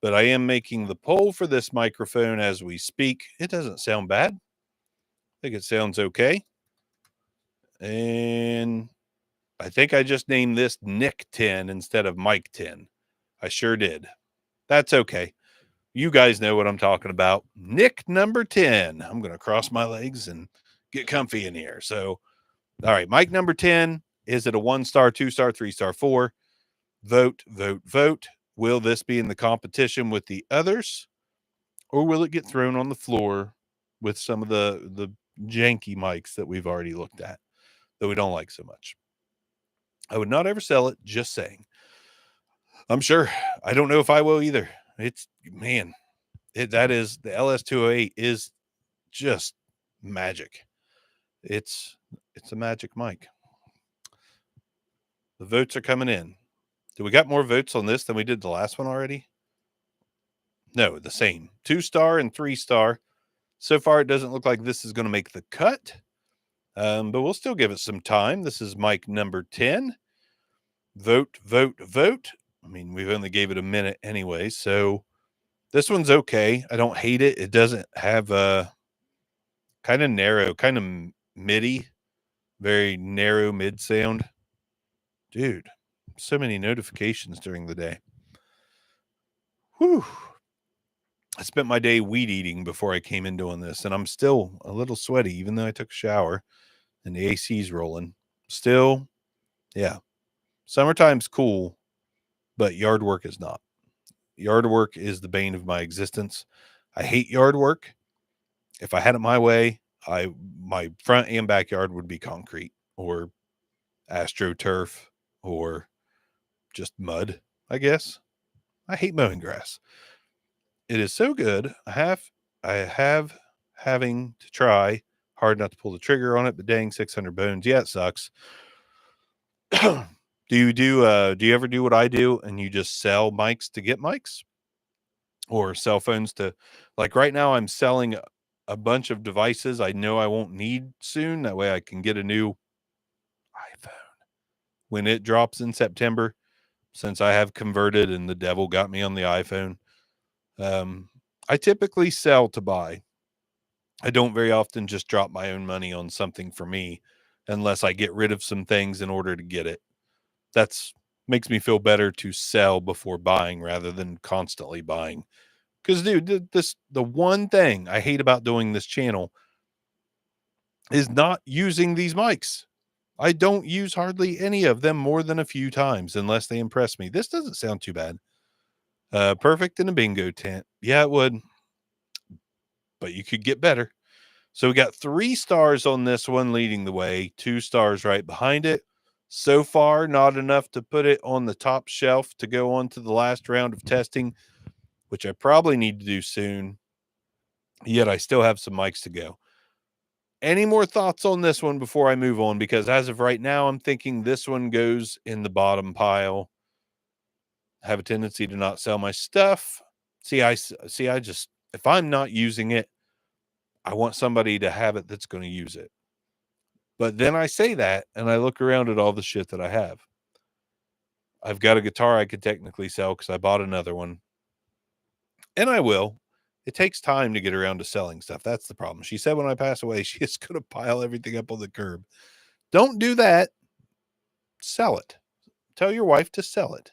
But I am making the poll for this microphone as we speak. It doesn't sound bad. I think it sounds okay. And I think I just named this Nick 10 instead of Mike 10. I sure did. That's okay. You guys know what I'm talking about. Nick number 10. I'm going to cross my legs and get comfy in here. So, all right, Mike number 10. Is it a 1-star, 2-star, 3-star, 4? Vote, vote, vote. Will this be in the competition with the others? Or will it get thrown on the floor with some of the janky mics that we've already looked at that we don't like so much? I would not ever sell it, just saying. I'm sure. I don't know if I will either. It's, man, that is, the LS208 is just magic. It's a magic mic. The votes are coming in. Do we got more votes on this than we did the last one already? No, the same. 2-star and 3-star. So far, it doesn't look like this is going to make the cut. But we'll still give it some time. This is mic number 10. Vote, vote, vote. I mean, we've only gave it a minute anyway, so this one's okay. I don't hate it. It doesn't have a kind of narrow, kind of MIDI, very narrow mid sound. Dude, so many notifications during the day. Whew. I spent my day weed eating before I came in doing this, and I'm still a little sweaty, even though I took a shower and the AC's rolling. Still, yeah. Summertime's cool, but yard work is not. Yard work is the bane of my existence. I hate yard work. If I had it my way, my front and backyard would be concrete or astroturf or just mud, I guess. I hate mowing grass. It is so good. I have having to try hard not to pull the trigger on it, but dang, 600 bones. Yeah, it sucks. Do you ever do what I do and you just sell mics to get mics, or cell phones to, like, right now I'm selling a bunch of devices I know I won't need soon. That way I can get a new iPhone. when it drops in September, since I have converted and the devil got me on the iPhone, I typically sell to buy. I don't very often just drop my own money on something for me unless I get rid of some things in order to get it. That's makes me feel better to sell before buying rather than constantly buying. Because, dude, the one thing I hate about doing this channel is not using these mics. I don't use hardly any of them more than a few times unless they impress me. This doesn't sound too bad. Perfect in a bingo tent. Yeah, it would, but you could get better. So we got 3 stars on this one leading the way, 2 stars right behind it. So far, not enough to put it on the top shelf to go on to the last round of testing, which I probably need to do soon. Yet I still have some mics to go. Any more thoughts on this one before I move on? Because as of right now, I'm thinking this one goes in the bottom pile. I have a tendency to not sell my stuff. I just, if I'm not using it, I want somebody to have it that's going to use it. But then I say that and I look around at all the shit that I have. I've got a guitar I could technically sell because I bought another one. And I will. It takes time to get around to selling stuff. That's the problem. She said when I pass away, she is going to pile everything up on the curb. Don't do that. Sell it. Tell your wife to sell it.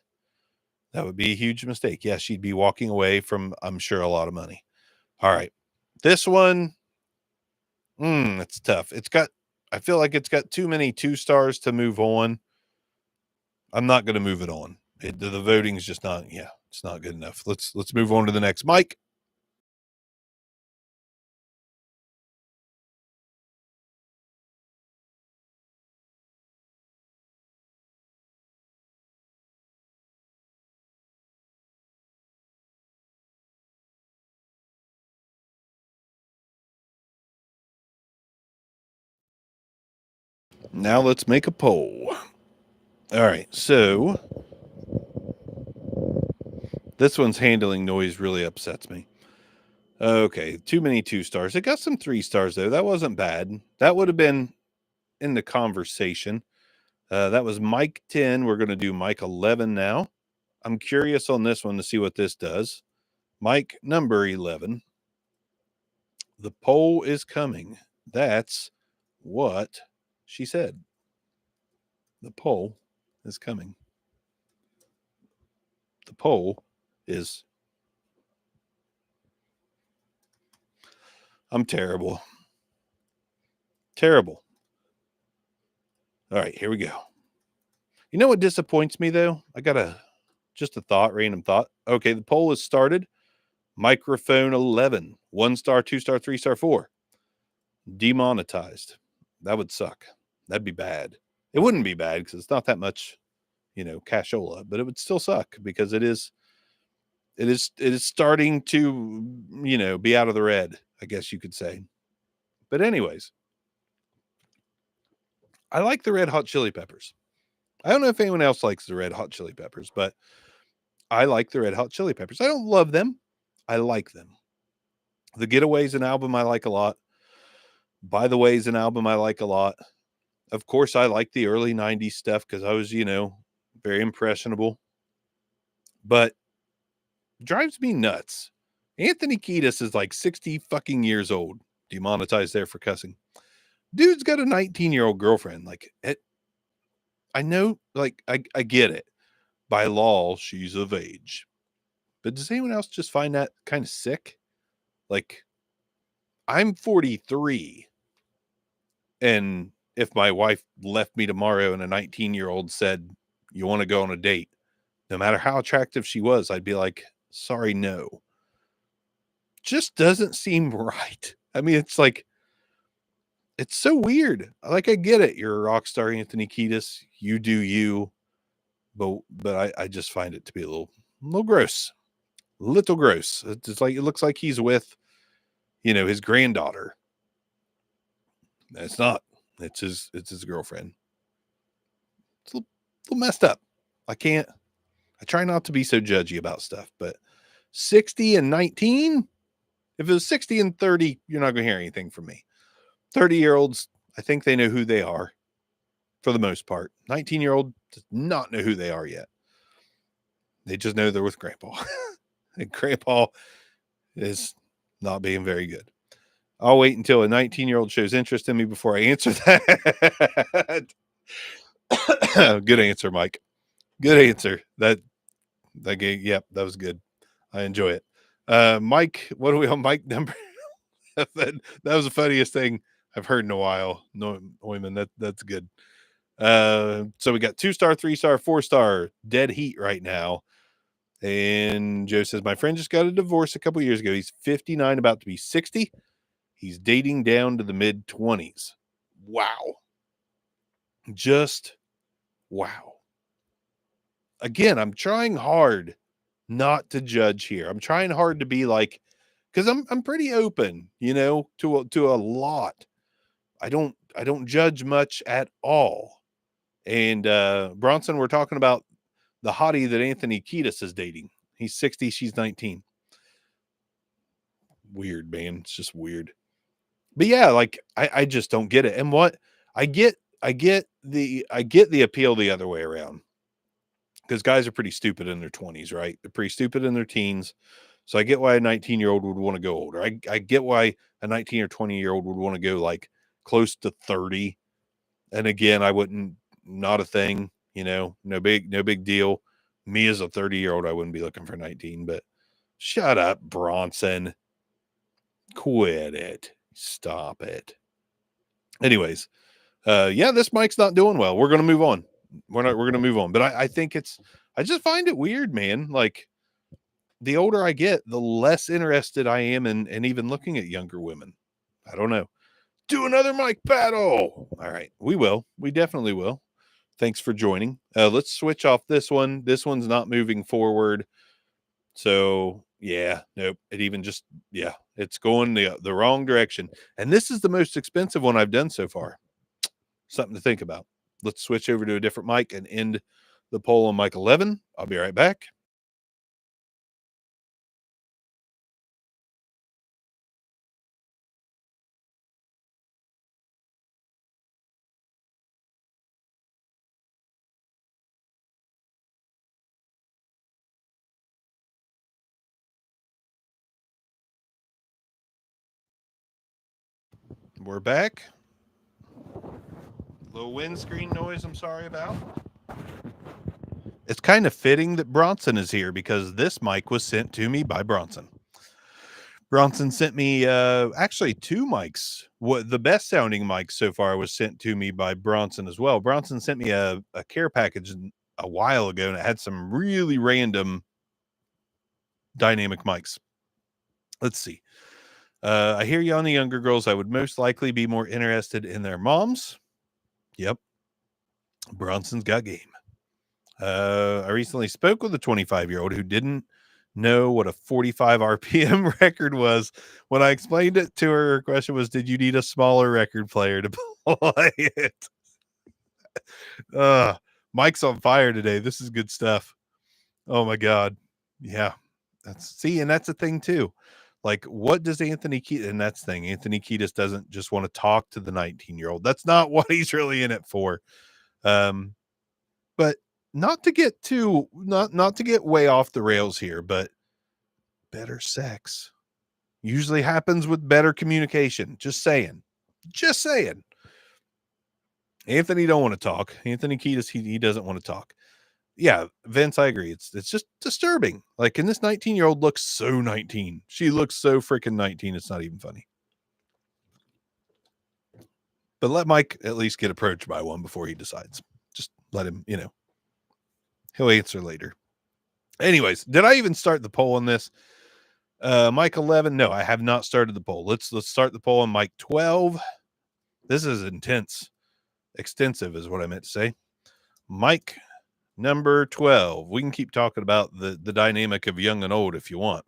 That would be a huge mistake. Yeah, she'd be walking away from, I'm sure, a lot of money. All right. This one, it's tough. I feel like it's got too many 2 stars to move on. I'm not going to move it on. The voting's just not, it's not good enough. Let's move on to the next. Mike. Now let's make a poll. All right, so this one's handling noise really upsets me. Okay, too many 2 stars. It got some 3 stars, though. That wasn't bad. That would have been in the conversation. That was Mike 10. We're going to do Mike 11 now. I'm curious on this one to see what this does. Mike number 11. The poll is coming. That's what she said. The poll is coming. The poll is. I'm terrible. Terrible. All right, here we go. You know what disappoints me, though? I got just a thought, random thought. Okay, the poll is started. Microphone 11. 1 star, 2 star, 3 star, 4. Demonetized. That would suck. That'd be bad. It wouldn't be bad because it's not that much, cashola, but it would still suck because it is starting to, be out of the red, I guess you could say. But anyways, I like the Red Hot Chili Peppers. I don't know if anyone else likes the Red Hot Chili Peppers, but I like the Red Hot Chili Peppers. I don't love them. I like them. The Getaway's an album I like a lot. By the Way is an album I like a lot. Of course, I like the early 90s stuff because I was, very impressionable. But drives me nuts. Anthony Kiedis is like 60 fucking years old. Demonetized there for cussing. Dude's got a 19-year-old girlfriend. Like, I know, like, I get it. By law, she's of age. But does anyone else just find that kind of sick? Like, I'm 43. And if my wife left me tomorrow and a 19-year-old said, you want to go on a date, no matter how attractive she was, I'd be like, sorry, no. Just doesn't seem right. I mean, it's like, it's so weird. Like, I get it. You're a rock star, Anthony Kiedis. You do you. But I just find it to be a little gross. Little gross. It's like, it looks like he's with, his granddaughter. It's not. It's his girlfriend. It's a little messed up. I try not to be so judgy about stuff, but 60 and 19, if it was 60 and 30, you're not going to hear anything from me. 30-year-olds, I think they know who they are for the most part. 19-year-old does not know who they are yet. They just know they're with Grandpa. And Grandpa is not being very good. I'll wait until a 19-year-old shows interest in me before I answer that. Good answer, Mike. Good answer. That game, yep, that was good. I enjoy it. Mike, what are we on Mike number? that was the funniest thing I've heard in a while. No, Neumann, that's good. So we got 2-star, 3-star, 4-star dead heat right now. And Joe says, my friend just got a divorce a couple years ago. He's 59, about to be 60. He's dating down to the mid-20s. Wow. Just wow. Again, I'm trying hard not to judge here. I'm trying hard to be like, because I'm pretty open, to a lot. I don't judge much at all. And Bronson, we're talking about the hottie that Anthony Kiedis is dating. He's 60, she's 19. Weird, man. It's just weird. But yeah, like I just don't get it. And what I get the appeal the other way around. Because guys are pretty stupid in their 20s, right? They're pretty stupid in their teens. So I get why a 19-year-old would want to go older. I get why a 19 or 20-year-old would want to go like close to 30. And again, I wouldn't, not a thing, no big deal. Me as a 30-year-old, I wouldn't be looking for 19, but shut up, Bronson. Quit it. Stop it. Anyways, yeah, this mic's not doing well. We're going to move on. We're going to move on. But I think I just find it weird, man. Like, the older I get, the less interested I am in even looking at younger women. I don't know. Do another mic battle. All right. We will. We definitely will. Thanks for joining. Let's switch off this one. This one's not moving forward. So yeah, nope. It's going the wrong direction. And this is the most expensive one I've done so far. Something to think about. Let's switch over to a different mic and end the poll on mic 11. I'll be right back. We're back. Little windscreen noise I'm sorry about. It's kind of fitting that Bronson is here because this mic was sent to me by Bronson. Bronson sent me actually 2 mics. What the best sounding mic so far was sent to me by Bronson as well. Bronson sent me a care package a while ago, and it had some really random dynamic mics. Let's see. I hear you on the younger girls. I would most likely be more interested in their moms. Yep. Bronson's got game. I recently spoke with a 25-year-old who didn't know what a 45 RPM record was. When I explained it to her, her question was, did you need a smaller record player to play it? Mike's on fire today. This is good stuff. Oh my God. Yeah. And that's a thing too. Like, what does Anthony Kiedis, and that's the thing, Anthony Kiedis doesn't just want to talk to the 19-year-old. That's not what he's really in it for. But not to get way off the rails here, but better sex usually happens with better communication. Just saying. Anthony don't want to talk. Anthony Kiedis, he doesn't want to talk. Yeah, Vince, I agree. It's just disturbing. Like, and this 19-year-old looks so 19. She looks so freaking 19. It's not even funny. But let Mike at least get approached by one before he decides. Just let him, he'll answer later. Anyways, did I even start the poll on this? Mike 11. No, I have not started the poll. Let's start the poll on Mike 12. This is intense. Extensive is what I meant to say. Mike number 12. We can keep talking about the dynamic of young and old if you want.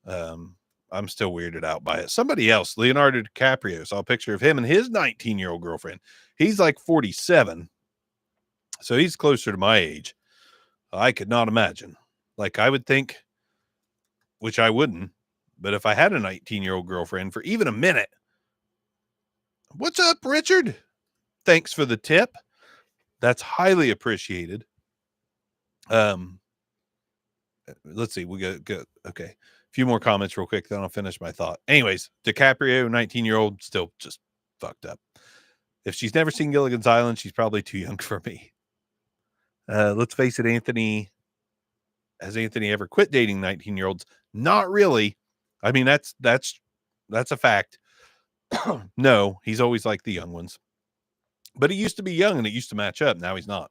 I'm still weirded out by it. Somebody else, Leonardo DiCaprio, saw a picture of him and his 19-year-old girlfriend. He's like 47. So he's closer to my age. I could not imagine. Like, I would think, which I wouldn't, but if I had a 19-year-old girlfriend for even a minute, what's up, Richard? Thanks for the tip. That's highly appreciated. Let's see. We go. Okay. A few more comments real quick, then I'll finish my thought. Anyways, DiCaprio, 19-year-old, still just fucked up. If she's never seen Gilligan's Island, she's probably too young for me. Let's face it, has Anthony ever quit dating 19-year-olds? Not really. I mean, that's a fact. No, he's always like the young ones. But he used to be young and it used to match up. Now he's not.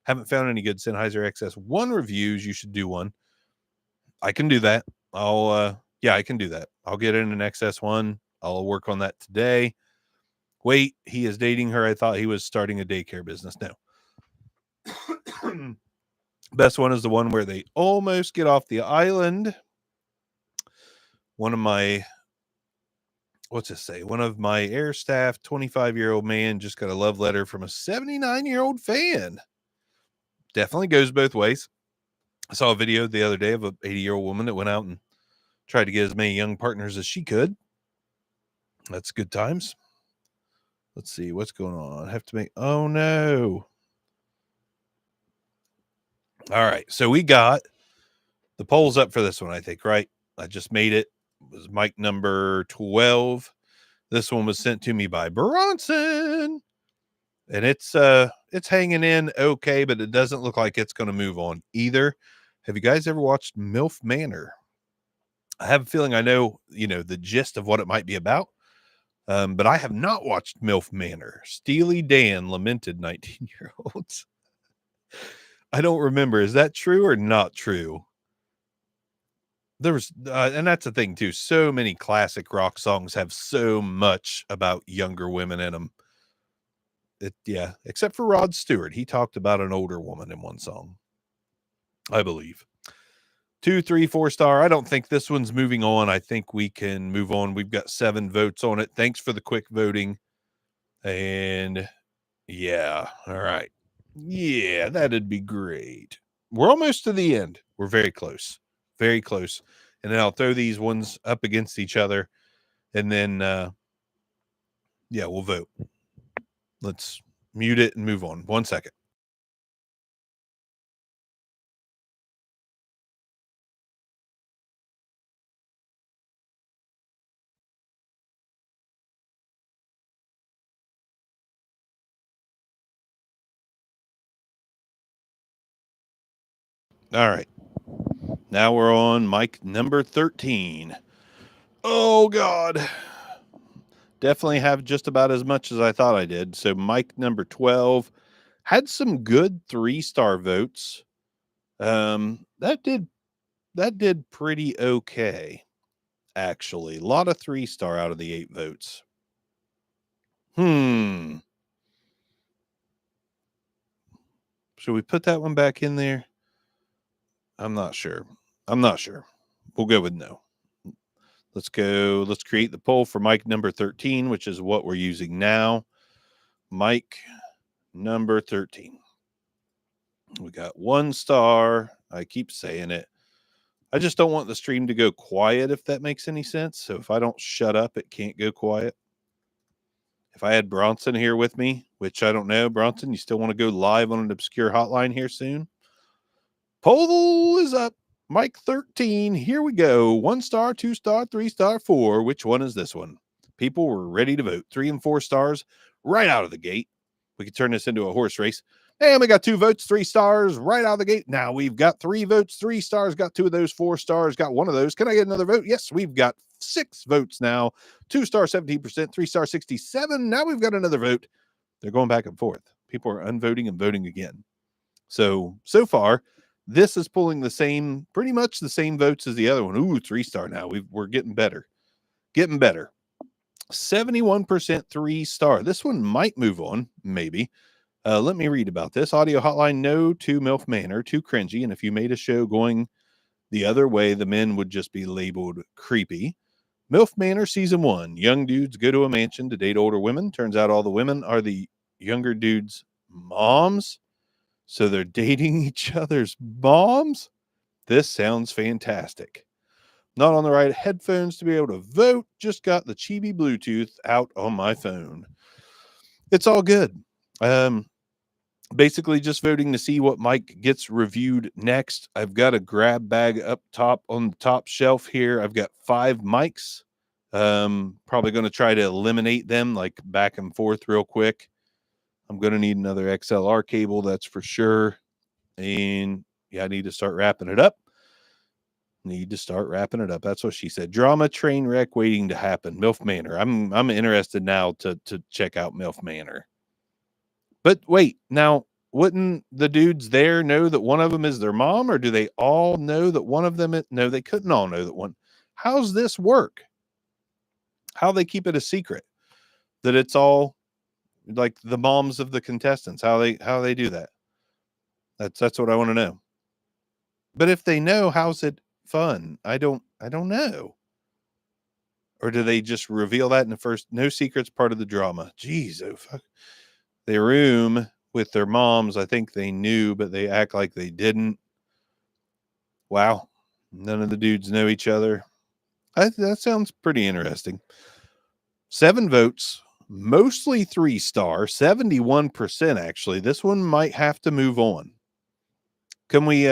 Haven't found any good Sennheiser XS1 reviews. You should do one. I can do that. I can do that. I'll get in an XS1. I'll work on that today. Wait, he is dating her. I thought he was starting a daycare business. No. Best one is the one where they almost get off the island. One of my air staff, 25-year-old man just got a love letter from a 79-year-old fan. Definitely goes both ways. I saw a video the other day of an 80-year-old woman that went out and tried to get as many young partners as she could. That's good times. Let's see what's going on. I have to make, oh no. All right. So we got the polls up for this one, I think, right? I just made it. It was mic number 12. This one was sent to me by Bronson. And it's hanging in okay, but it doesn't look like it's going to move on either. Have you guys ever watched MILF Manor? I have a feeling I know, the gist of what it might be about. But I have not watched MILF Manor. Steely Dan lamented 19-year-olds. I don't remember. Is that true or not true? There was, and that's the thing too. So many classic rock songs have so much about younger women in them. Except for Rod Stewart. He talked about an older woman in one song, I believe. 2, 3, 4 star. I don't think this one's moving on. I think we can move on. We've got 7 votes on it. Thanks for the quick voting. And yeah, all right. Yeah, that'd be great. We're almost to the end. We're very close. Very close. And then I'll throw these ones up against each other. And then, we'll vote. Let's mute it and move on. 1 second. All right. Now we're on mic number 13. Oh, God. Definitely have just about as much as I thought I did. So mic number 12 had some good 3-star votes. That did pretty okay, actually. A lot of 3-star out of the 8 votes. Should we put that one back in there? I'm not sure. We'll go with no. Let's create the poll for mic number 13, which is what we're using now. Mic number 13. We got 1 star. I keep saying it. I just don't want the stream to go quiet, if that makes any sense. So if I don't shut up, it can't go quiet. If I had Bronson here with me, which I don't know, Bronson, you still want to go live on an obscure hotline here soon? Poll is up. Mic 13. Here we go. 1 star, 2 star, 3 star, 4. Which one is this one? People were ready to vote. 3 and 4 stars right out of the gate. We could turn this into a horse race. And we got 2 votes, 3 stars right out of the gate. Now we've got 3 votes, 3 stars, got 2 of those, 4 stars, got 1 of those. Can I get another vote? Yes, we've got 6 votes now. 2 star, 17%, 3 star, 67. Now we've got another vote. They're going back and forth. People are unvoting and voting again. So far, this is pulling pretty much the same votes as the other one. Ooh, 3 star now. We're getting better. 71% 3 star. This one might move on, maybe. Let me read about this. Audio hotline, no to MILF Manor, too cringy. And if you made a show going the other way, the men would just be labeled creepy. MILF Manor season 1. Young dudes go to a mansion to date older women. Turns out all the women are the younger dudes' moms. So they're dating each other's moms? This sounds fantastic. Not on the right headphones to be able to vote. Just got the chibi Bluetooth out on my phone. It's all good. basically just voting to see what mic gets reviewed next. I've got a grab bag up top on the top shelf here. I've got 5 mics. Probably going to try to eliminate them like back and forth real quick. I'm going to need another XLR cable, that's for sure. And yeah, I need to start wrapping it up. That's what she said. Drama train wreck waiting to happen. MILF Manor. I'm interested now to check out MILF Manor. But wait, now wouldn't the dudes there know that one of them is their mom, or do they all know that one of them no, they couldn't all know that one. How's this work? How they keep it a secret? That it's all like the moms of the contestants. How they do that? That's what I want to know. But if they know, how's it fun? I don't know. Or do they just reveal that in the first? No secrets, part of the drama. Jeez, oh fuck. They room with their moms. I think they knew, but they act like they didn't. Wow. None of the dudes know each other. That sounds pretty interesting. 7 votes, mostly 3-star, 71% actually. This one might have to move on. Can we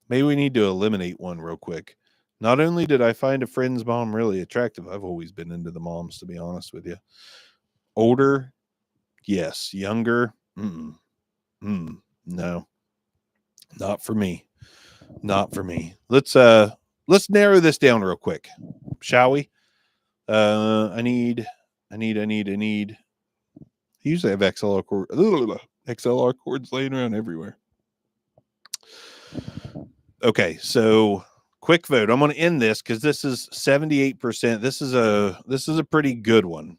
maybe we need to eliminate one real quick. Not only did I find a friend's mom really attractive, I've always been into the moms, to be honest with you. Older, yes. Younger, no. Not for me. Not for me. Let's narrow this down real quick, shall we? I need. I usually have XLR cords laying around everywhere. Okay, so quick vote. I'm going to end this because this is 78%. This is a pretty good one.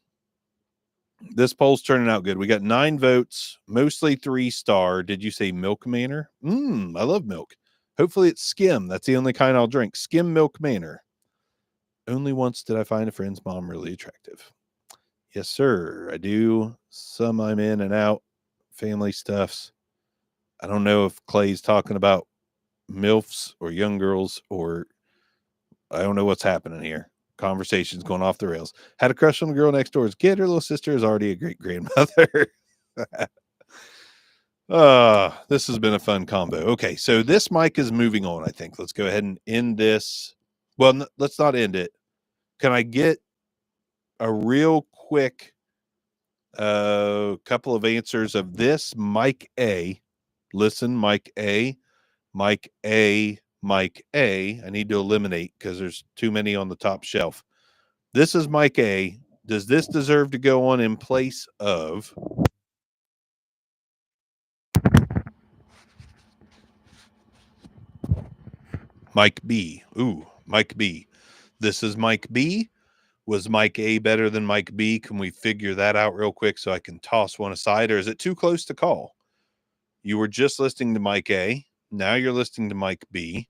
This poll's turning out good. We got 9 votes, mostly 3-star. Did you say Milk Manor? I love milk. Hopefully it's skim. That's the only kind I'll drink. Skim Milk Manor. Only once did I find a friend's mom really attractive. Yes, sir. I do. Some I'm in and out. Family stuffs. I don't know if Clay's talking about MILFs or young girls, or I don't know what's happening here. Conversation's going off the rails. Had a crush on the girl next door's kid. Her little sister is already a great grandmother. This has been a fun combo. Okay, so this mic is moving on, I think. Let's go ahead and end this. Well, let's not end it. Can I get a real quick couple of answers of this? Mic A. Listen, mic A. Mic A. Mic A. I need to eliminate because there's too many on the top shelf. This is mic A. Does this deserve to go on in place of mic B? Ooh, mic B. This is mic B. Was mic A better than mic B? Can we figure that out real quick so I can toss one aside, or is it too close to call? You were just listening to mic A. Now you're listening to mic B.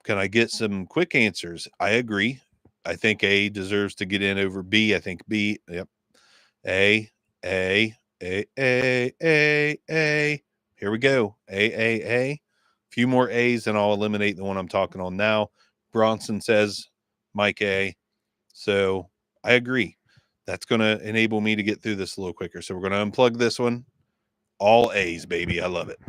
Can I get some quick answers? I agree. I think A deserves to get in over B. I think B. Yep. A. Here we go. A. Few more A's and I'll eliminate the one I'm talking on now. Bronson says mic A. So I agree. That's going to enable me to get through this a little quicker. So we're going to unplug this one. All A's, baby. I love it.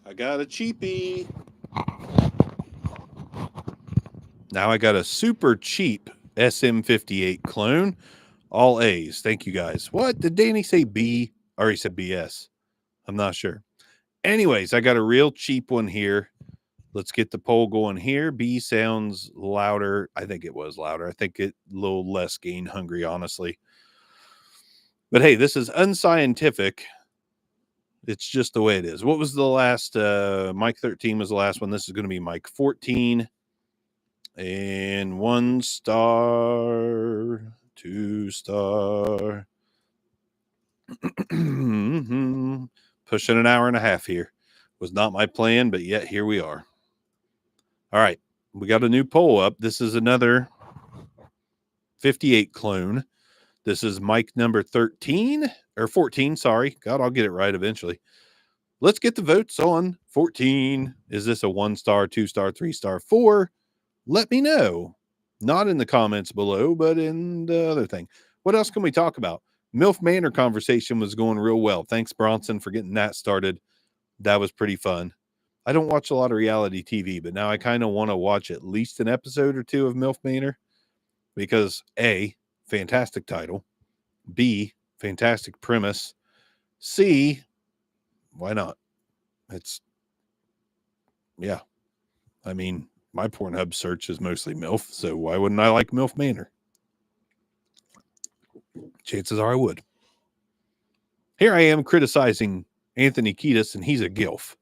I got a cheapie. Now I got a super cheap SM58 clone. All A's. Thank you guys. What? Did Danny say B? Or he said BS. I'm not sure. Anyways, I got a real cheap one here. Let's get the poll going here. B sounds louder. I think it was louder. I think it a little less gain hungry, honestly. But hey, this is unscientific. It's just the way it is. What was the last? Mic 13 was the last one. This is going to be mic 14. And 1 star, 2 star. Pushing an hour and a half here. Was not my plan, but yet here we are. All right. We got a new poll up. This is another 58 clone. This is mic number 13 or 14. Sorry. God, I'll get it right eventually. Let's get the votes on 14. Is this a 1-star, 2-star, 3-star, 4? Let me know. Not in the comments below, but in the other thing. What else can we talk about? MILF Manor conversation was going real well. Thanks, Bronson, for getting that started. That was pretty fun. I don't watch a lot of reality TV, but now I kind of want to watch at least an episode or two of MILF Manor because A, fantastic title. B, fantastic premise. C, why not? It's, yeah. I mean, my Pornhub search is mostly MILF, so why wouldn't I like MILF Manor? Chances are I would. Here I am criticizing Anthony Kiedis, and he's a gilf.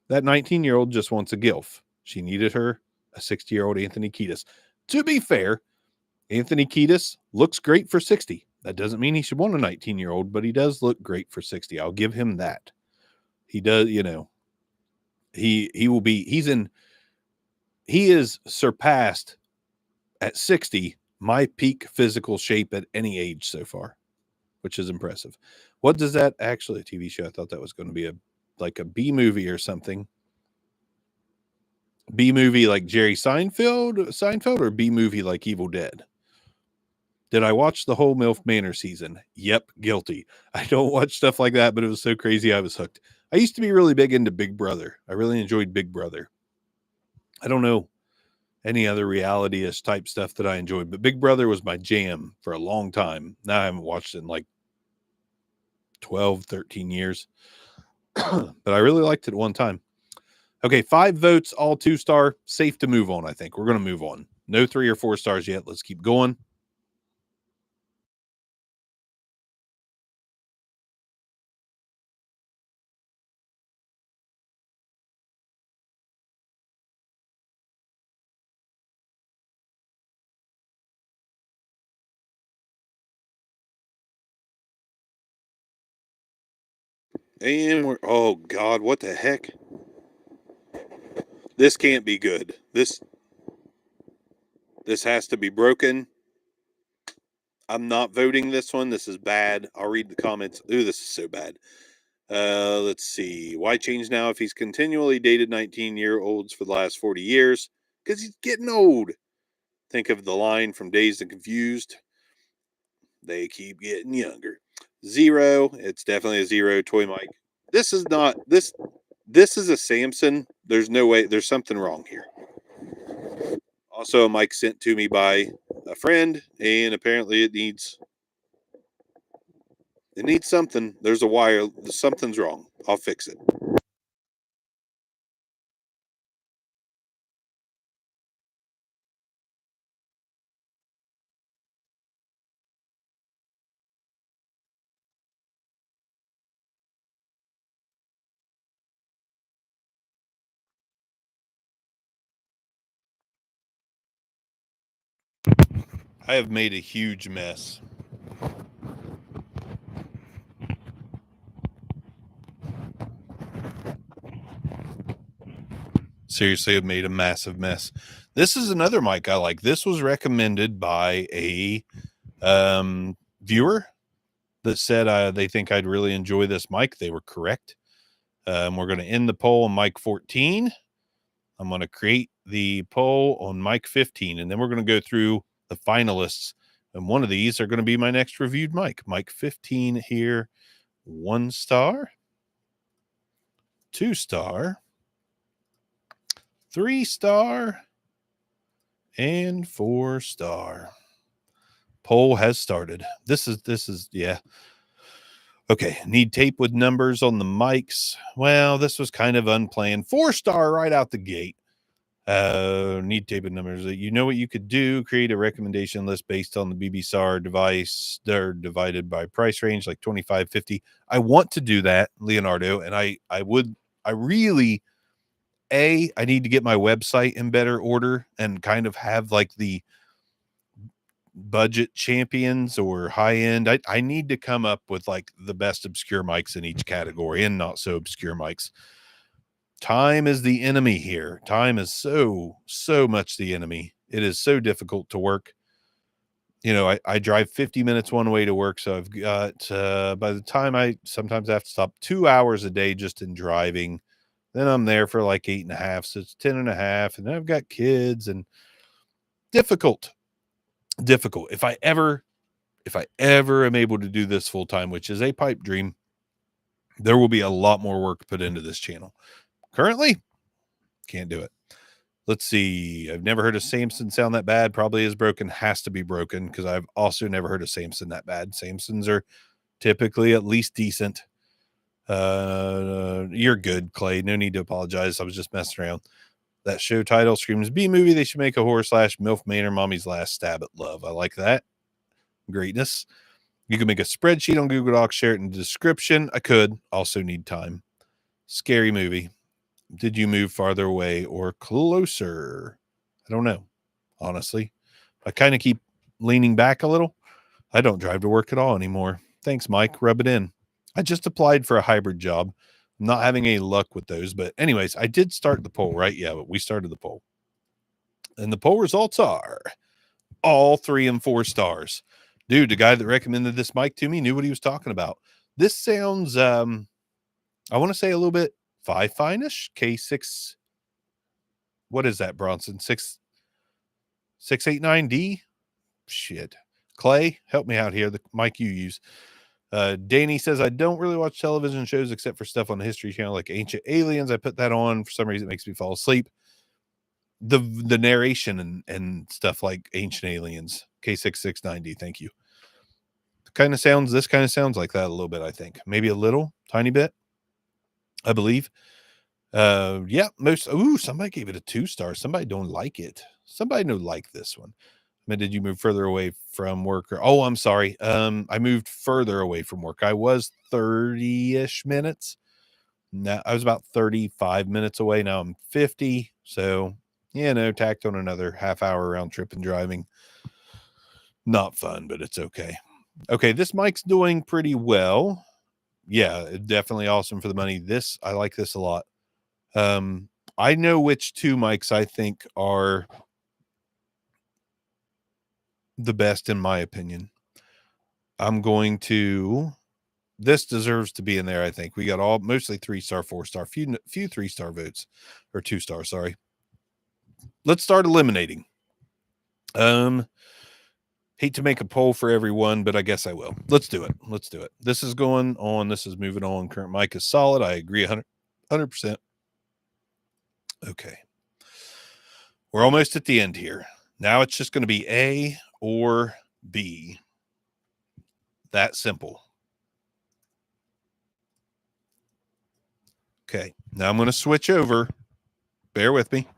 That 19-year-old just wants a gilf. She needed her, a 60-year-old Anthony Kiedis. To be fair, Anthony Kiedis looks great for 60. That doesn't mean he should want a 19-year-old, but he does look great for 60. I'll give him that. He does, you know. He is surpassed at 60 my peak physical shape at any age so far, which is impressive. What does that actually, a TV show? I thought that was going to be like a B movie or something. B movie like Jerry Seinfeld, or B movie like Evil Dead? Did I watch the whole MILF Manor season? Yep, guilty. I don't watch stuff like that, but it was so crazy I was hooked. I used to be really big into Big Brother. I really enjoyed Big Brother. I don't know any other reality-ish type stuff that I enjoyed, but Big Brother was my jam for a long time. Now I haven't watched it in like 12, 13 years, but I really liked it one time. Okay, 5 votes, all 2-star. Safe to move on, I think. We're going to move on. No 3 or 4 stars yet. Let's keep going. And we're, oh God, what the heck? This can't be good. This has to be broken. I'm not voting this one. This is bad. I'll read the comments. Ooh, this is so bad. Let's see. Why change now if he's continually dated 19-year-olds for the last 40 years? Because he's getting old. Think of the line from Dazed and Confused. They keep getting younger. 0. It's definitely a 0. Toy Mike. This is not this. This is a Samson. There's no way. There's something wrong here. Also, a mic sent to me by a friend, and apparently it needs something. There's a wire. Something's wrong. I'll fix it. I have made a huge mess. Seriously, I've made a massive mess. This is another mic I like. This was recommended by a viewer that said they think I'd really enjoy this mic. They were correct. We're going to end the poll on mic 14. I'm going to create the poll on mic 15, and then we're going to go through the finalists. And one of these are going to be my next reviewed mic. Mic 15 here, 1 star, 2 star, 3 star, and 4 star. Poll has started. This is yeah. Okay, need tape with numbers on the mics. Well, this was kind of unplanned. 4 star right out the gate. Need tape with numbers. You know what you could do? Create a recommendation list based on the BBSAR device. They're divided by price range, like 25, 50. I want to do that, Leonardo, and I really, I need to get my website in better order and kind of have like the budget champions or high end. I need to come up with like the best obscure mics in each category and not so obscure mics. Time is the enemy here. Time is so much the enemy. It is so difficult to work. you know, I drive 50 minutes one way to work. So I've got, by the time I sometimes have to stop 2 hours a day just in driving, then I'm there for like 8.5. So it's 10.5. And then I've got kids and difficult. If I ever am able to do this full time, which is a pipe dream, there will be a lot more work put into this channel. Currently, can't do it. Let's see. I've never heard a Samson sound that bad. Probably is broken. Has to be broken because I've also never heard a Samson that bad. Samsons are typically at least decent. You're good, Clay. No need to apologize. I was just messing around. That show title screams B-movie. They should make a horror / MILF Manor Mommy's Last Stab at Love. I like that. Greatness. You can make a spreadsheet on Google Docs, share it in the description. I could. Also need time. Scary movie. Did you move farther away or closer? I don't know. Honestly, I kind of keep leaning back a little. I don't drive to work at all anymore. Thanks, Mike. Rub it in. I just applied for a hybrid job. I'm not having any luck with those. But anyways, I did start the poll, right? Yeah, but we started the poll. And the poll results are all 3 and 4 stars. Dude, the guy that recommended this mic to me knew what he was talking about. This sounds, I want to say a little bit fine-ish. K6. What is that, Bronson? 689D? Shit. Clay, help me out here. The mic you use. Danny says, I don't really watch television shows except for stuff on the History Channel like Ancient Aliens. I put that on. For some reason, it makes me fall asleep. The narration and stuff like Ancient Aliens. K6690. Thank you. This kind of sounds like that a little bit, I think. Maybe a little, tiny bit, I believe. Yeah, somebody gave it a 2 star. Somebody don't like it. Somebody don't like this one. I mean, did you move further away from work? Oh, I'm sorry. I moved further away from work. I was 30-ish minutes. Now I was about 35 minutes away. Now I'm 50. So, tacked on another half-hour round trip and driving. Not fun, but it's okay. Okay, this mic's doing pretty well. Yeah, definitely awesome for the money. I like this a lot. I know which 2 mics I think are the best in my opinion. This deserves to be in there. I think we got mostly 3-star, 4-star, few 3-star votes or 2 stars. Sorry. Let's start eliminating. Hate to make a poll for everyone, but I guess I will. Let's do it. This is going on. This is moving on. Current mic is solid. I agree 100%. Okay. We're almost at the end here. Now it's just going to be A or B. That simple. Okay. Now I'm going to switch over. Bear with me.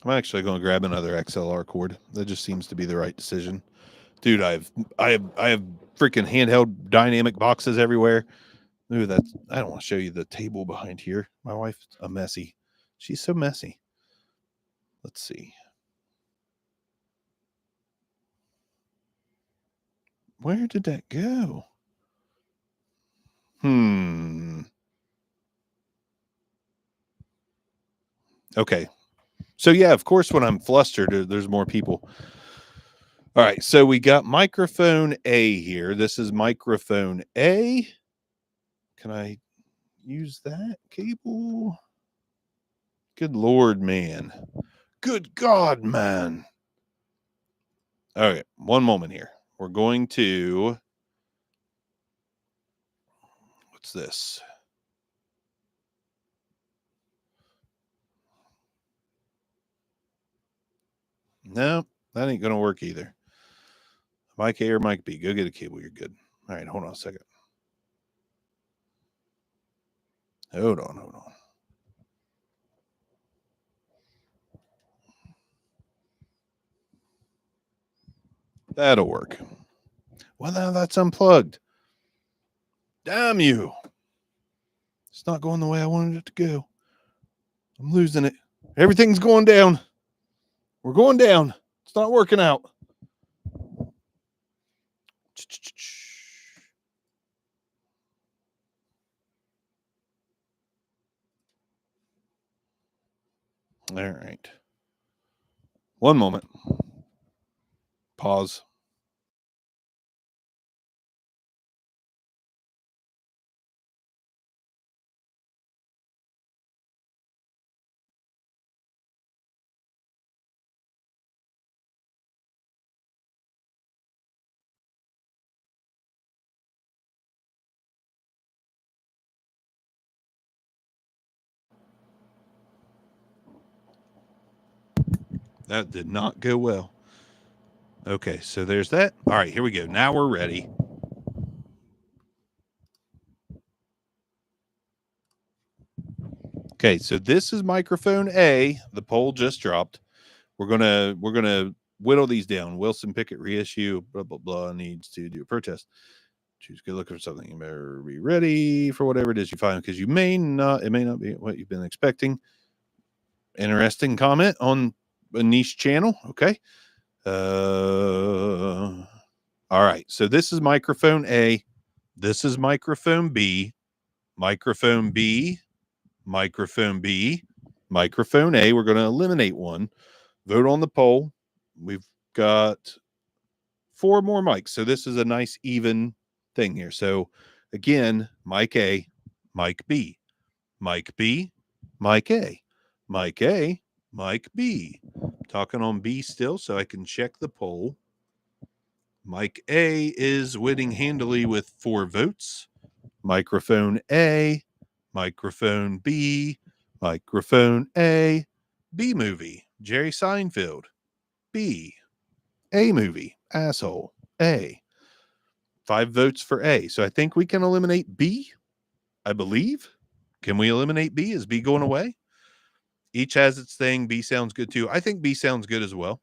I'm actually going to grab another XLR cord. That just seems to be the right decision. Dude, I have freaking handheld dynamic boxes everywhere. Ooh, I don't want to show you the table behind here. My wife's a messy. She's so messy. Let's see. Where did that go? Okay. So yeah, of course, when I'm flustered, there's more people. All right. So we got microphone A here. This is microphone A. Can I use that cable? Good Lord, man. Good God, man. All right. One moment here. We're going to, what's this? No, that ain't going to work either. Mic A or mic B. Go get a cable. You're good. All right. Hold on a second. Hold on. That'll work. Well, now that's unplugged. Damn you. It's not going the way I wanted it to go. I'm losing it. Everything's going down. We're going down. It's not working out. All right. One moment. Pause. That did not go well. Okay, so there's that. All right, here we go. Now we're ready. Okay, so this is microphone A. The poll just dropped. We're gonna whittle these down. Wilson Pickett reissue, blah blah blah, needs to do a protest. Choose good look for something. You better be ready for whatever it is you find, because it may not be what you've been expecting. Interesting comment on a niche channel. Okay. All right. So this is microphone A. This is microphone B. Microphone B. Microphone B. Microphone A. We're going to eliminate one. Vote on the poll. We've got 4 more mics. So this is a nice even thing here. So again, mic A, mic B, mic B, mic A, mic A, mic B. Talking on B still, so I can check the poll. Mic A is winning handily with 4 votes. Microphone A, microphone B, microphone A, B movie, Jerry Seinfeld, B, A movie, asshole, A. 5 votes for A. So I think we can eliminate B, I believe. Can we eliminate B? Is B going away? Each has its thing. B sounds good too. I think B sounds good as well.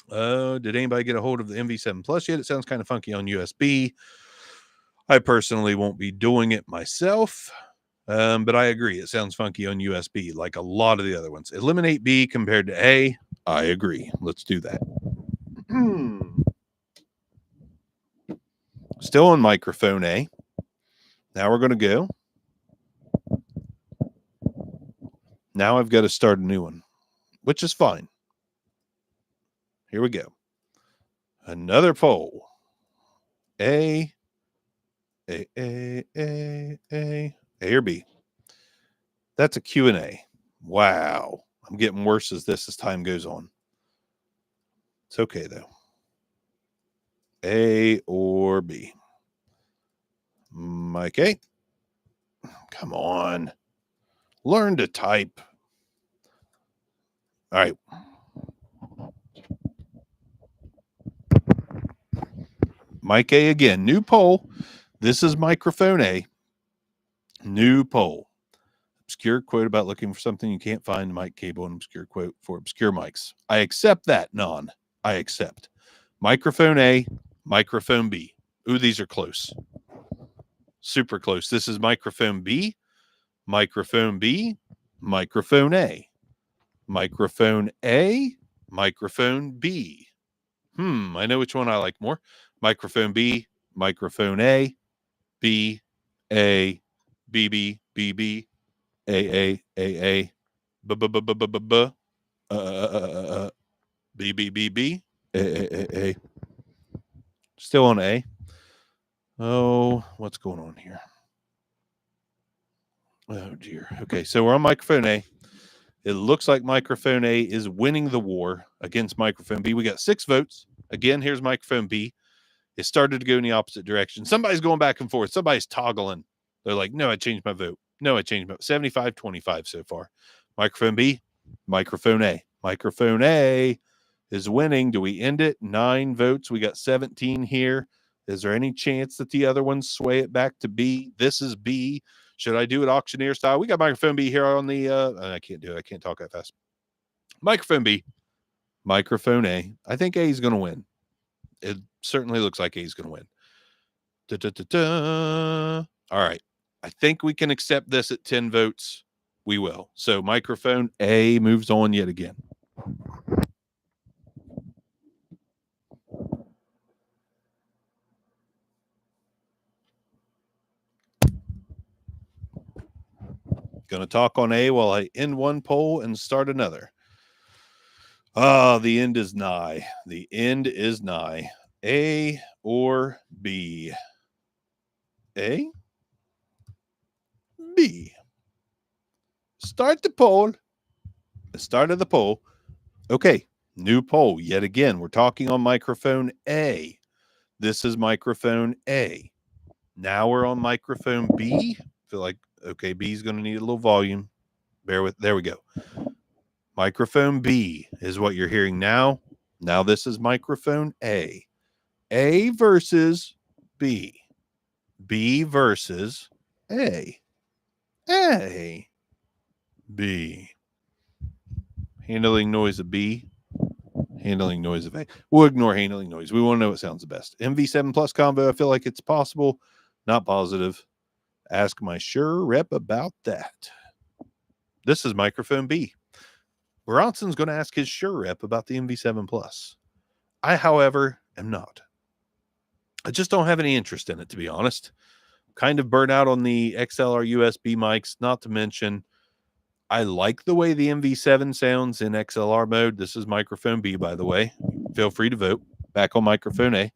Did anybody get a hold of the MV7 Plus yet? It sounds kind of funky on USB. I personally won't be doing it myself, but I agree. It sounds funky on USB like a lot of the other ones. Eliminate B compared to A. I agree. Let's do that. Still on microphone A. Now we're going to go. Now I've got to start a new one, which is fine. Here we go. Another poll. A or B? That's a Q&A. Wow. I'm getting worse as time goes on. It's okay, though. A or B? Mike A. Come on. Learn to type. All right. Mike A again. New poll. This is microphone A. New poll. Obscure quote about looking for something you can't find. Mic cable and obscure quote for obscure mics. I accept that, Non. I accept. Microphone A, microphone B. Ooh, these are close. Super close. This is microphone B, microphone B, microphone A. Microphone A, microphone B. I know which one I like more. Microphone B, microphone A, B, A, B, B, B, B, A, B, B, B, B, B, B, B, B, B, B, B, A. Still on A. Oh, what's going on here? Oh, dear. Okay, so we're on microphone A. It looks like microphone A is winning the war against microphone B. We got 6 votes. Again, here's microphone B. It started to go in the opposite direction. Somebody's going back and forth. Somebody's toggling. They're like, no, I changed my vote. No, I changed my 75-25 so far. Microphone B, microphone A. Microphone A is winning. Do we end it? 9 votes. We got 17 here. Is there any chance that the other ones sway it back to B? This is B. Should I do it auctioneer style? We got microphone B here on the I can't do it. I can't talk that fast. Microphone B, microphone A. I think A is going to win. It certainly looks like A is going to win. All right. I think we can accept this at 10 votes. We will. So microphone A moves on yet again. Gonna talk on A while I end one poll and start another. Ah, the end is nigh. The end is nigh. A or B? A? B. Start the poll. The start of the poll. Okay, new poll. Yet again, we're talking on microphone A. This is microphone A. Now we're on microphone B. Feel like, okay, B is going to need a little volume. Bear with, there we go. Microphone B is what you're hearing now. Now this is microphone A. A versus B. B versus A. A. B. Handling noise of B. Handling noise of A. We'll ignore handling noise. We want to know what sounds the best. MV7 Plus combo. I feel like it's possible. Not positive. Ask my sure rep about that. This is microphone B. Bronson's going to ask his sure rep about the MV7 Plus. I, however, am not. I just don't have any interest in it, to be honest. Kind of burnt out on the XLR USB mics, not to mention I like the way the MV7 sounds in XLR mode. This is microphone B, by the way. Feel free to vote. Back on microphone A.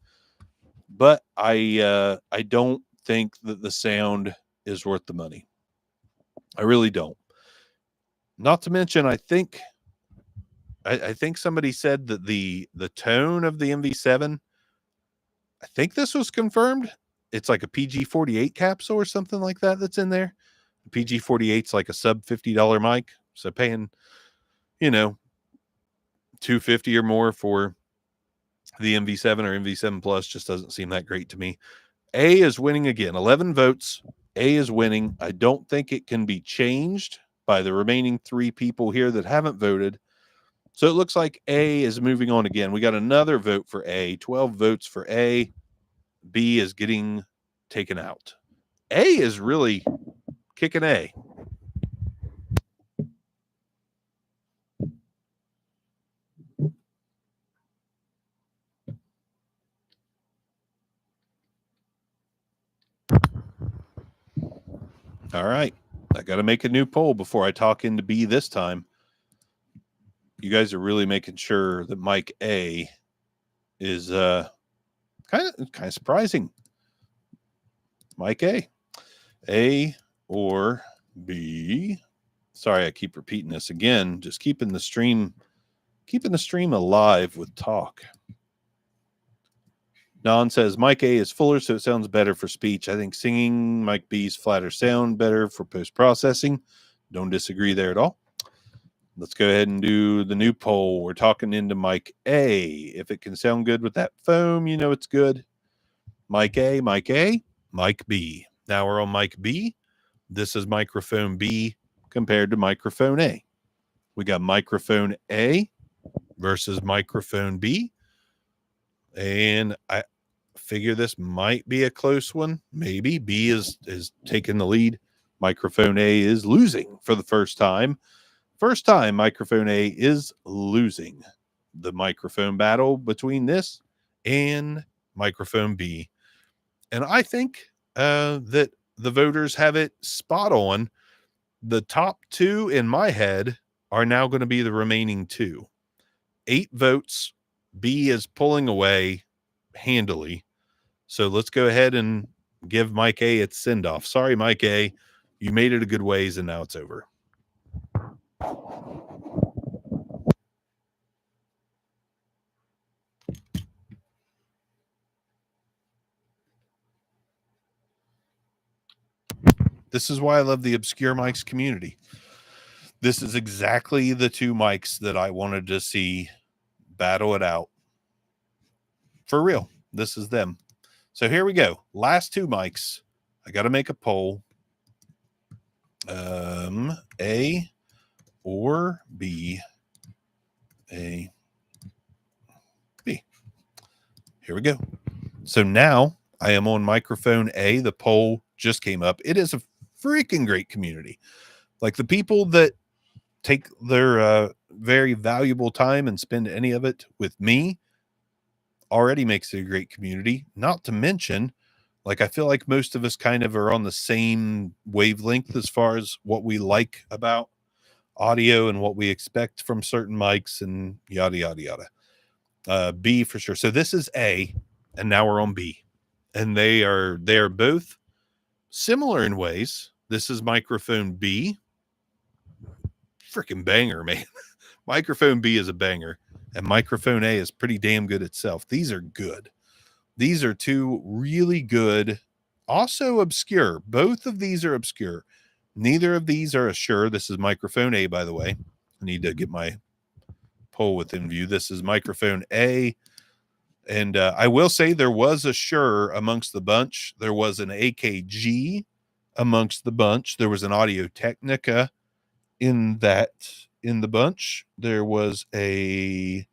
But I don't think that the sound is worth the money. I really don't. Not to mention, I think somebody said that the tone of the MV7, I think this was confirmed. It's like a PG-48 capsule or something like that that's in there. PG-48's like a sub $50 mic. So paying, $250 or more for the MV7 or MV7 Plus just doesn't seem that great to me. A is winning again. 11 votes. A is winning. I don't think it can be changed by the remaining 3 people here that haven't voted. So it looks like A is moving on again. We got another vote for A. 12 votes for A. B is getting taken out. A is really kicking A. All right. I got to make a new poll before I talk into B this time. You guys are really making sure that mic A is kind of surprising. Mic A or B? Sorry, I keep repeating this again. Just keeping the stream alive with talk. Don says mic A is fuller, so it sounds better for speech. I think singing, mic B's flatter sound better for post-processing. Don't disagree there at all. Let's go ahead and do the new poll. We're talking into mic A. If it can sound good with that foam, it's good. Mic A, mic B. Now we're on mic B. This is microphone B compared to microphone A. We got microphone A versus microphone B. And I figure this might be a close one. Maybe B is taking the lead. Microphone A is losing for the first time. First time microphone A is losing the microphone battle between this and microphone B. And I think that the voters have it spot on. The top 2 in my head are now going to be the remaining 2. 8 votes. B is pulling away handily. So let's go ahead and give Mike A its send-off. Sorry, Mike A. You made it a good ways, and now it's over. This is why I love the Obscure Mics community. This is exactly the 2 mics that I wanted to see battle it out. For real. This is them. So here we go. Last 2 mics. I got to make a poll. A or B. A, B. Here we go. So now I am on microphone A. The poll just came up. It is a freaking great community. Like the people that take their very valuable time and spend any of it with me already makes it a great community. Not to mention, Like, I feel like most of us kind of are on the same wavelength as far as what we like about audio and what we expect from certain mics and yada, yada, yada. B for sure. So this is A, and now we're on B. And they are both similar in ways. This is microphone B. Freaking banger, man. Microphone B is a banger, and microphone A is pretty damn good itself. These are good. These are two really good, also obscure. Both of these are obscure. Neither of these are a Shure. This is microphone A, by the way. I need to get my poll within view. This is microphone A. And I will say there was a Shure amongst the bunch. There was an AKG amongst the bunch. There was an Audio Technica in the bunch. There was a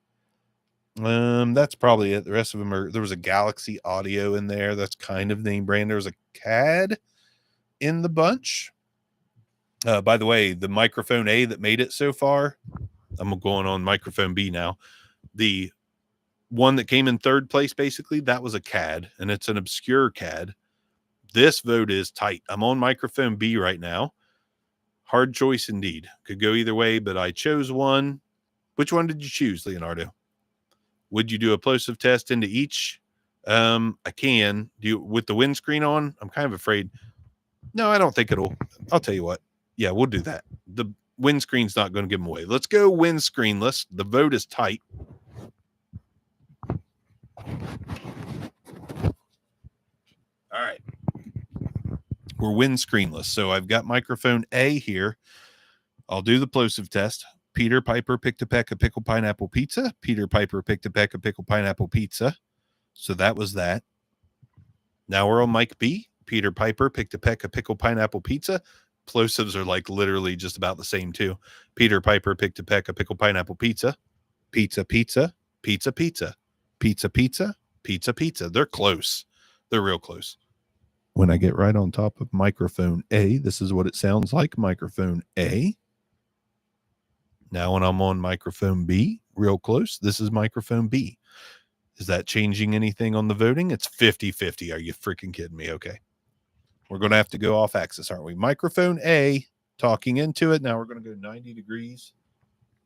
that's probably it. The rest of them are, there was a Galaxy Audio in there. That's kind of name brand. There was a CAD in the bunch. By the way, the microphone A that made it so far, I'm going on microphone B now. The one that came in third place, basically, that was a CAD, and it's an obscure CAD. This vote is tight. I'm on microphone B right now. Hard choice indeed. Could go either way, but I chose one. Which one did you choose, Leonardo? Would you do a plosive test into each? I can. Do you, with the windscreen on? I'm kind of afraid. No, I don't think it'll. I'll tell you what. Yeah, we'll do that. The windscreen's not going to give them away. Let's go windscreenless. The vote is tight. All right. We're windscreenless. So I've got microphone A here. I'll do the plosive test. Peter Piper picked a peck of pickled pineapple pizza. Peter Piper picked a peck of pickled pineapple pizza. So that was that. Now we're on mic B. Peter Piper picked a peck of pickled pineapple pizza. Plosives are like literally just about the same too. Peter Piper picked a peck of pickled pineapple pizza. Pizza, pizza, pizza, pizza, pizza, pizza, pizza, pizza. They're close. They're real close. When I get right on top of microphone A, this is what it sounds like. Microphone A. Now when I'm on microphone B, real close, this is microphone B. Is that changing anything on the voting? It's 50-50. Are you freaking kidding me? Okay. We're going to have to go off axis, aren't we? Microphone A, talking into it. Now we're going to go 90 degrees,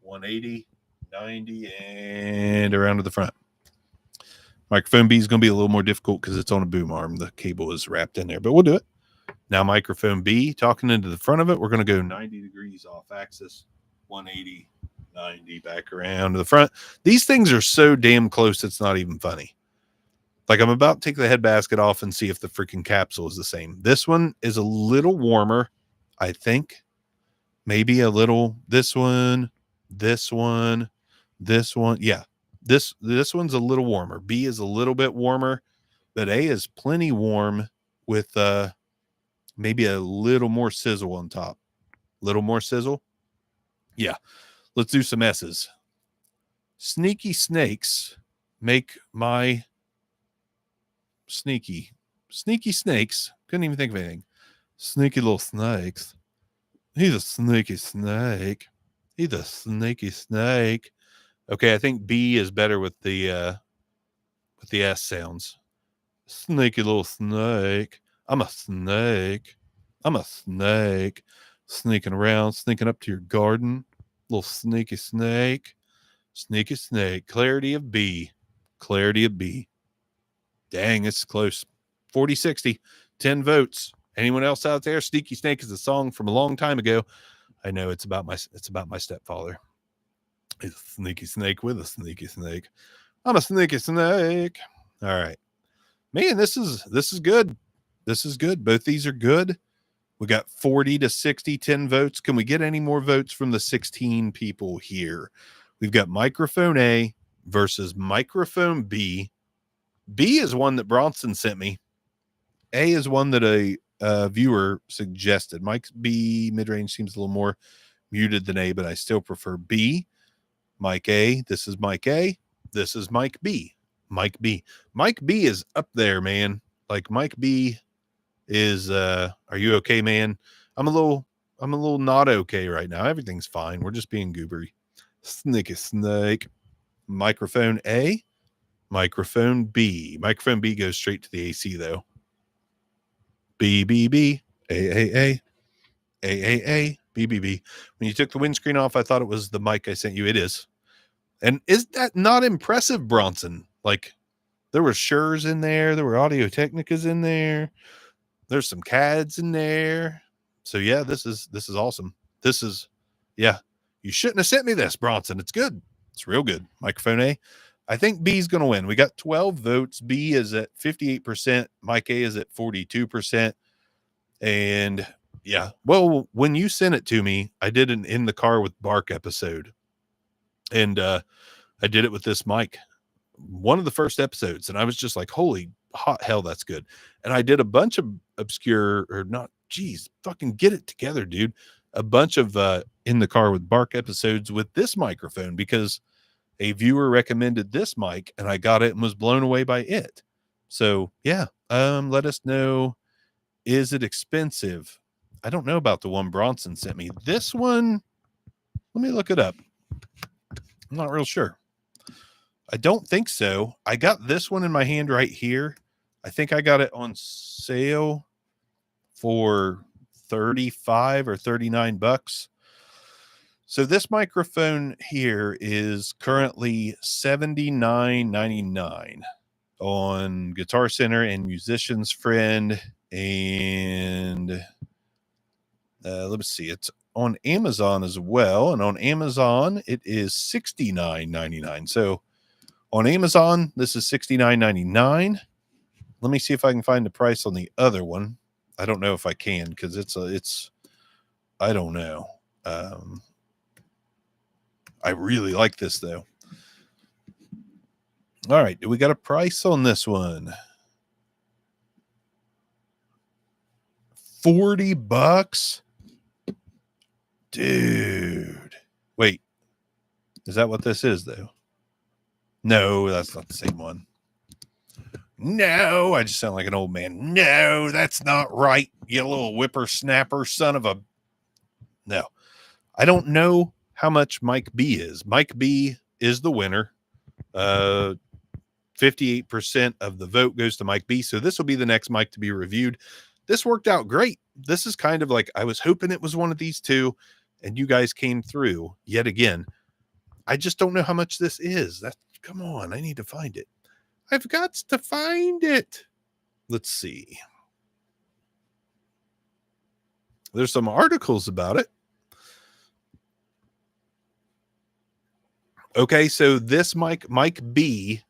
180, 90, and around to the front. Microphone B is going to be a little more difficult because it's on a boom arm. The cable is wrapped in there, but we'll do it. Now microphone B, talking into the front of it. We're going to go 90 degrees off axis, 180, 90, back around to the front. These things are so damn close, it's not even funny. Like, I'm about to take the head basket off and see if the freaking capsule is the same. This one is a little warmer, I think. Maybe a little. This one. Yeah. This one's a little warmer. B is a little bit warmer, but A is plenty warm with maybe a little more sizzle on top. Little more sizzle. Yeah. Let's do some S's. Sneaky snakes make my sneaky snakes. Couldn't even think of anything. Sneaky little snakes. He's a sneaky snake. He's a sneaky snake. Okay, I think B is better with the S sounds. Sneaky little snake. I'm a snake. I'm a snake. Sneaking around, sneaking up to your garden. Little sneaky snake. Sneaky snake. Clarity of B. Clarity of B. Dang, it's close. 40-60. 10 votes. Anyone else out there? Sneaky Snake is a song from a long time ago. I know it's about my stepfather. He's a sneaky snake with a sneaky snake. I'm a sneaky snake. All right. Man, this is good. This is good. Both these are good. We got 40-60, 10 votes. Can we get any more votes from the 16 people here? We've got microphone A versus microphone B. B is one that Bronson sent me. A is one that a viewer suggested. Mike B mid-range seems a little more muted than A, but I still prefer B. Mike A. This is Mike A. This is Mike B. Mike B. Mike B is up there, man. Like, Mike B is are you okay, man? I'm a little not okay right now. Everything's fine. We're just being goobery. Sneaky snake. Microphone A. Microphone B. Microphone B goes straight to the AC though. BBB, AAA, AAA, BBB. When you took the windscreen off, I thought it was the mic I sent you. It is. And is that not impressive, Bronson? Like, there were Sures in there. There were Audio Technicas in there. There's some CADs in there. So yeah, this is awesome. This is, yeah. You shouldn't have sent me this, Bronson. It's good. It's real good. Microphone A. I think B is going to win. We got 12 votes. B is at 58%. Mic A is at 42%. And yeah, well, when you sent it to me, I did an In the Car with Bark episode. And I did it with this mic. One of the first episodes. And I was just like, holy hot hell, that's good. And I did a bunch of obscure, or not, geez, fucking get it together, dude. A bunch of In the Car with Bark episodes with this microphone because a viewer recommended this mic and I got it and was blown away by it. So yeah, let us know. Is it expensive? I don't know about the one Bronson sent me. This one, let me look it up. I'm not real sure. I don't think so. I got this one in my hand right here. I think I got it on sale for 35 or 39 bucks. So this microphone here is currently $79.99 on Guitar Center and Musician's Friend. And let me see, it's on Amazon as well. And on Amazon, it is $69.99. So on Amazon, this is $69.99. Let me see if I can find the price on the other one. I don't know if I can because it's I don't know. I really like this though. All right, do we got a price on this one? $40, dude. Wait, is that what this is though? No, that's not the same one. No, I just sound like an old man. No, that's not right. You little whippersnapper son of a. No, I don't know how much Mike B is. Mike B is the winner. 58% of the vote goes to Mike B. So this will be the next mic to be reviewed. This worked out great. This is kind of like, I was hoping it was one of these two and you guys came through yet again. I just don't know how much this is. Come on, I need to find it. I've got to find it. Let's see. There's some articles about it. Okay, so this mic B,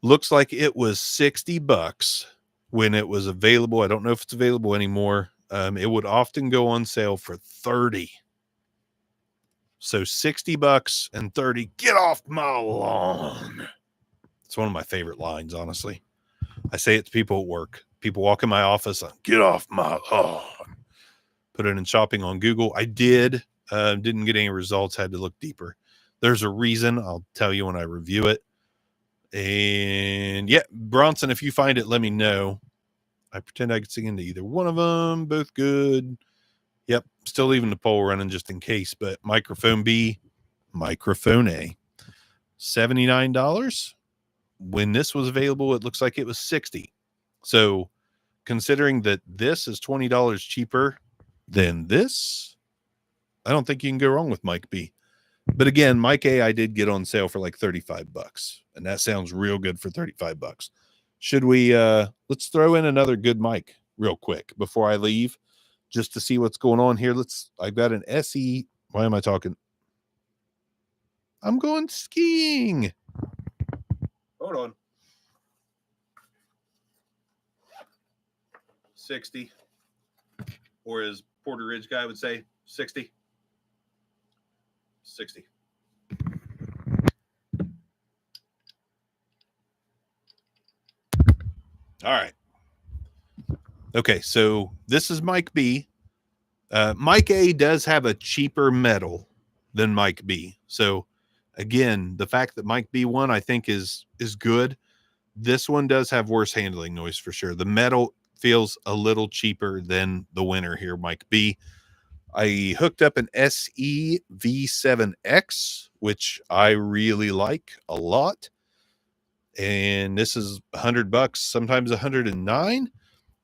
looks like it was $60 when it was available. I don't know if it's available anymore. It would often go on sale for $30. So $60 and $30. Get off my lawn. It's one of my favorite lines, honestly. I say it to people at work. People walk in my office, get off my lawn. Put it in shopping on Google. I did. Didn't get any results. Had to look deeper. There's a reason. I'll tell you when I review it. And yeah, Bronson, if you find it, let me know. I pretend I could sing into either one of them. Both good. Yep. Still leaving the poll running just in case. But microphone B, microphone A. $79. When this was available, it looks like it was $60. So considering that this is $20 cheaper than this, I don't think you can go wrong with Mike B. But again, Mike A, I did get on sale for like $35. And that sounds real good for $35. Should we, let's throw in another good mic real quick before I leave, just to see what's going on here. I've got an SE. Why am I talking? I'm going skiing. Hold on. 60. Or as Porter Ridge guy would say, 60. 60. All right. Okay, so this is Mike B. Mike A does have a cheaper metal than Mike B. So again, the fact that Mike B won, I think is good. This one does have worse handling noise for sure. The metal feels a little cheaper than the winner here, Mike B. I hooked up an SE V7X, which I really like a lot. And this is $100, sometimes $109.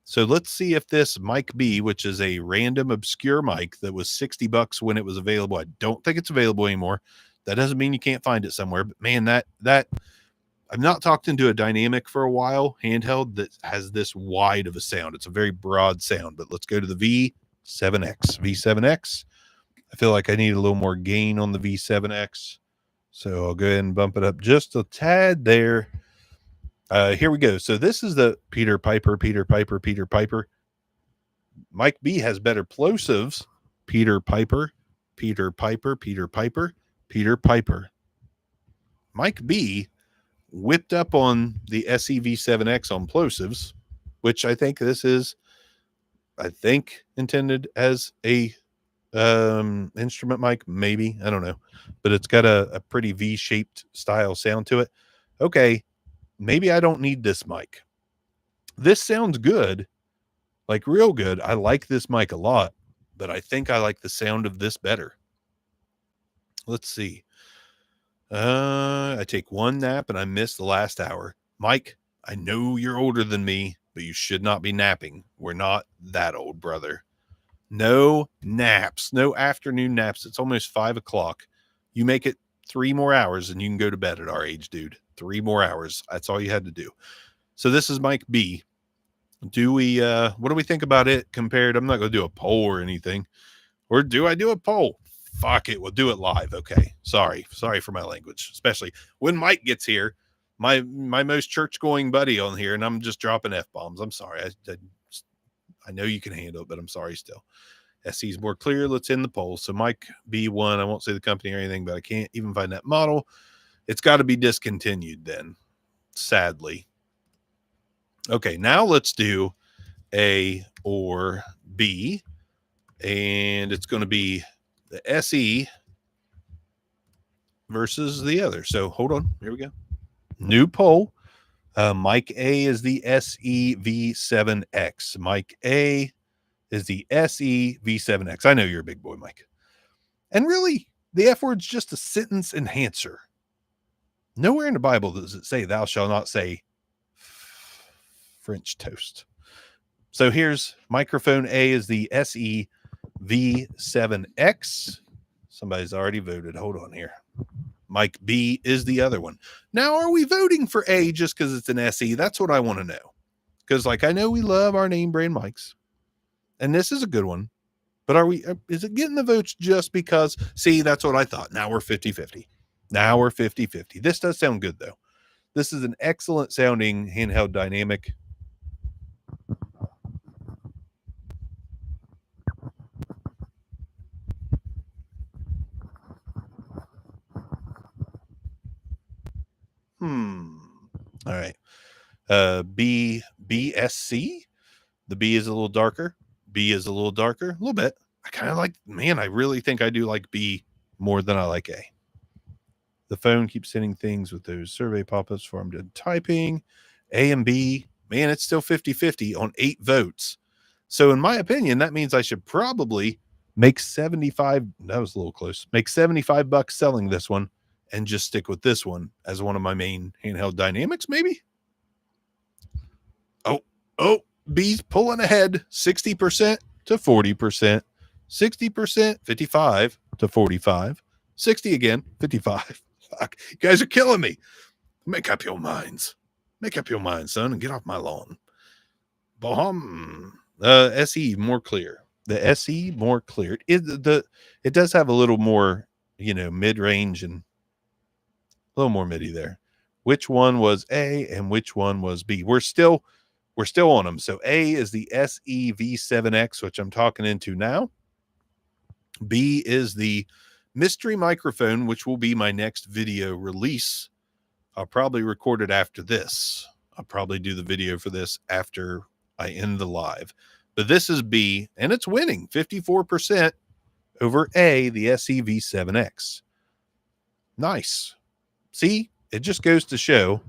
So let's see if this mic B, which is a random obscure mic that was $60 when it was available. I don't think it's available anymore. That doesn't mean you can't find it somewhere, but man, that I've not talked into a dynamic for a while, handheld, that has this wide of a sound. It's a very broad sound, but let's go to the V7X. V7X. I feel like I need a little more gain on the V7X. So I'll go ahead and bump it up just a tad there. Here we go. So this is the Peter Piper. Mike B has better plosives. Peter Piper. Mike B whipped up on the SEV7X on plosives, which I think this is, intended as a instrument mic, maybe, I don't know, but it's got a pretty V-shaped style sound to it. Okay, maybe I don't need this mic. This sounds good, like real good. I like this mic a lot, but I think I like the sound of this better. Let's see. I take one nap and I miss the last hour. Mike, I know you're older than me, but you should not be napping. We're not that old, brother. No naps, no afternoon naps. It's almost 5 o'clock. You make it 3 more hours and you can go to bed at our age, dude. 3 more hours. That's all you had to do. So this is Mike B. What do we think about it compared? I'm not going to do a poll or anything. Or do I do a poll? Fuck it. We'll do it live. Okay. Sorry for my language, especially when Mike gets here, my most church going buddy on here, and I'm just dropping F-bombs. I'm sorry. I know you can handle it, but I'm sorry still. SE is more clear. Let's end the poll. So Mike B1, I won't say the company or anything, but I can't even find that model. It's got to be discontinued then, sadly. Okay, now let's do A or B, and it's going to be the SE versus the other. So hold on. Here we go. New poll. Mike A is the SEV7X. Mike A is the SEV7X. I know you're a big boy, Mike. And really, the F word's just a sentence enhancer. Nowhere in the Bible does it say thou shalt not say French toast. So here's microphone A is the SEV7X. Somebody's already voted. Hold on here. Mike B is the other one. Now, are we voting for A just because it's an SE? That's what I want to know. Because, I know we love our name brand mics, and this is a good one. But is it getting the votes just because? See, that's what I thought. Now we're 50-50. This does sound good, though. This is an excellent sounding handheld dynamic. All right. BSC. The B is a little darker. A little bit. I kind of I really think I do like B more than I like A. The phone keeps sending things with those survey pop-ups for I'm done typing. A and B, man, it's still 50-50 on 8 votes. So in my opinion, that means I should probably make 75. That was a little close. Make $75 selling this one and just stick with this one as one of my main handheld dynamics, maybe. Oh, B's pulling ahead 60% to 40%, 60%, 55 to 45, 60 again, 55. Fuck, you guys are killing me. Make up your minds. Make up your mind, son, and get off my lawn. SE more clear. The SE more clear. It does have a little more, mid-range and a little more MIDI there. Which one was A and which one was B? We're still on them. So A is the SEV7X, which I'm talking into now. B is the mystery microphone, which will be my next video release. I'll probably record it after this. I'll probably do the video for this after I end the live. But this is B, and it's winning 54% over A, the SEV7X. Nice. See, it just goes to show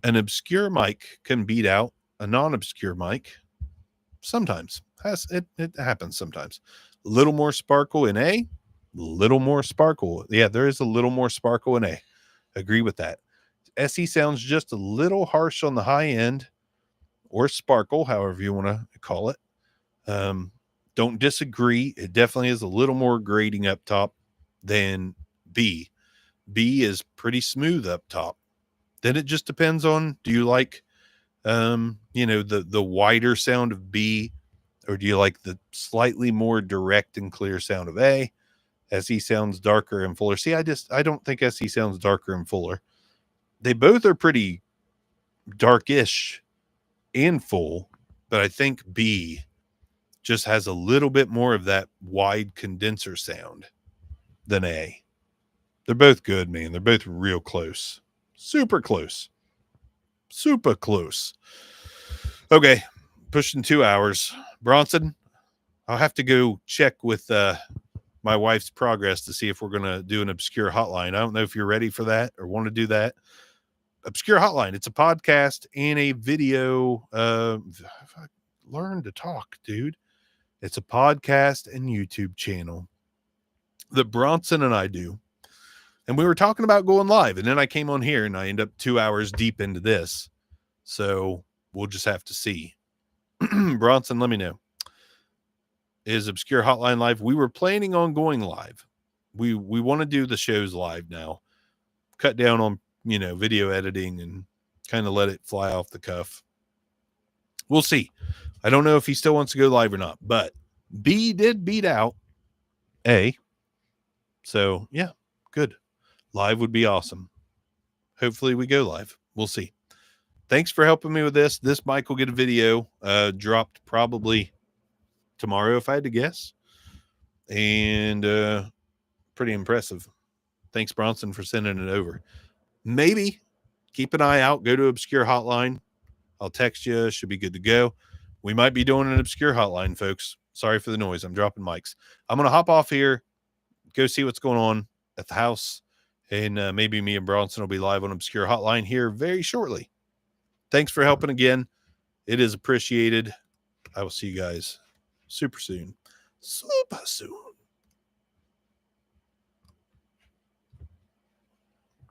an obscure mic can beat out a non-obscure mic. Sometimes. It happens sometimes. A little more sparkle in A, little more sparkle. Yeah, there is a little more sparkle in A. Agree with that. SE sounds just a little harsh on the high end, or sparkle, however you want to call it. Don't disagree. It definitely is a little more grating up top than B. B is pretty smooth up top. Then it just depends on, do you like, the wider sound of B, or do you like the slightly more direct and clear sound of A? SE sounds darker and fuller. See, I don't think SE sounds darker and fuller. They both are pretty darkish and full, but I think B just has a little bit more of that wide condenser sound than A. They're both good, man. They're both real close. Super close. Super close. Okay, pushing 2 hours. Bronson, I'll have to go check with my wife's progress to see if we're going to do an obscure hotline. I don't know if you're ready for that or want to do that. Obscure hotline. It's a podcast and a video. Learn to talk, dude. It's a podcast and YouTube channel that Bronson and I do. And we were talking about going live. And then I came on here and I end up 2 hours deep into this. So we'll just have to see. Bronson, let me know. Is Obscure Hotline live? We were planning on going live. We want to do the shows live now. Cut down on, video editing and kind of let it fly off the cuff. We'll see. I don't know if he still wants to go live or not, but B did beat out A. So, yeah, good. Live would be awesome. Hopefully we go live. We'll see. Thanks for helping me with this. This mic will get a video dropped probably tomorrow, if I had to guess. And pretty impressive. Thanks, Bronson, for sending it over. Maybe keep an eye out. Go to Obscure Hotline. I'll text you. Should be good to go. We might be doing an Obscure Hotline, folks. Sorry for the noise. I'm dropping mics. I'm going to hop off here, go see what's going on at the house, and maybe me and Bronson will be live on Obscure Hotline here very shortly. Thanks for helping again. It is appreciated. I will see you guys super soon. Super soon.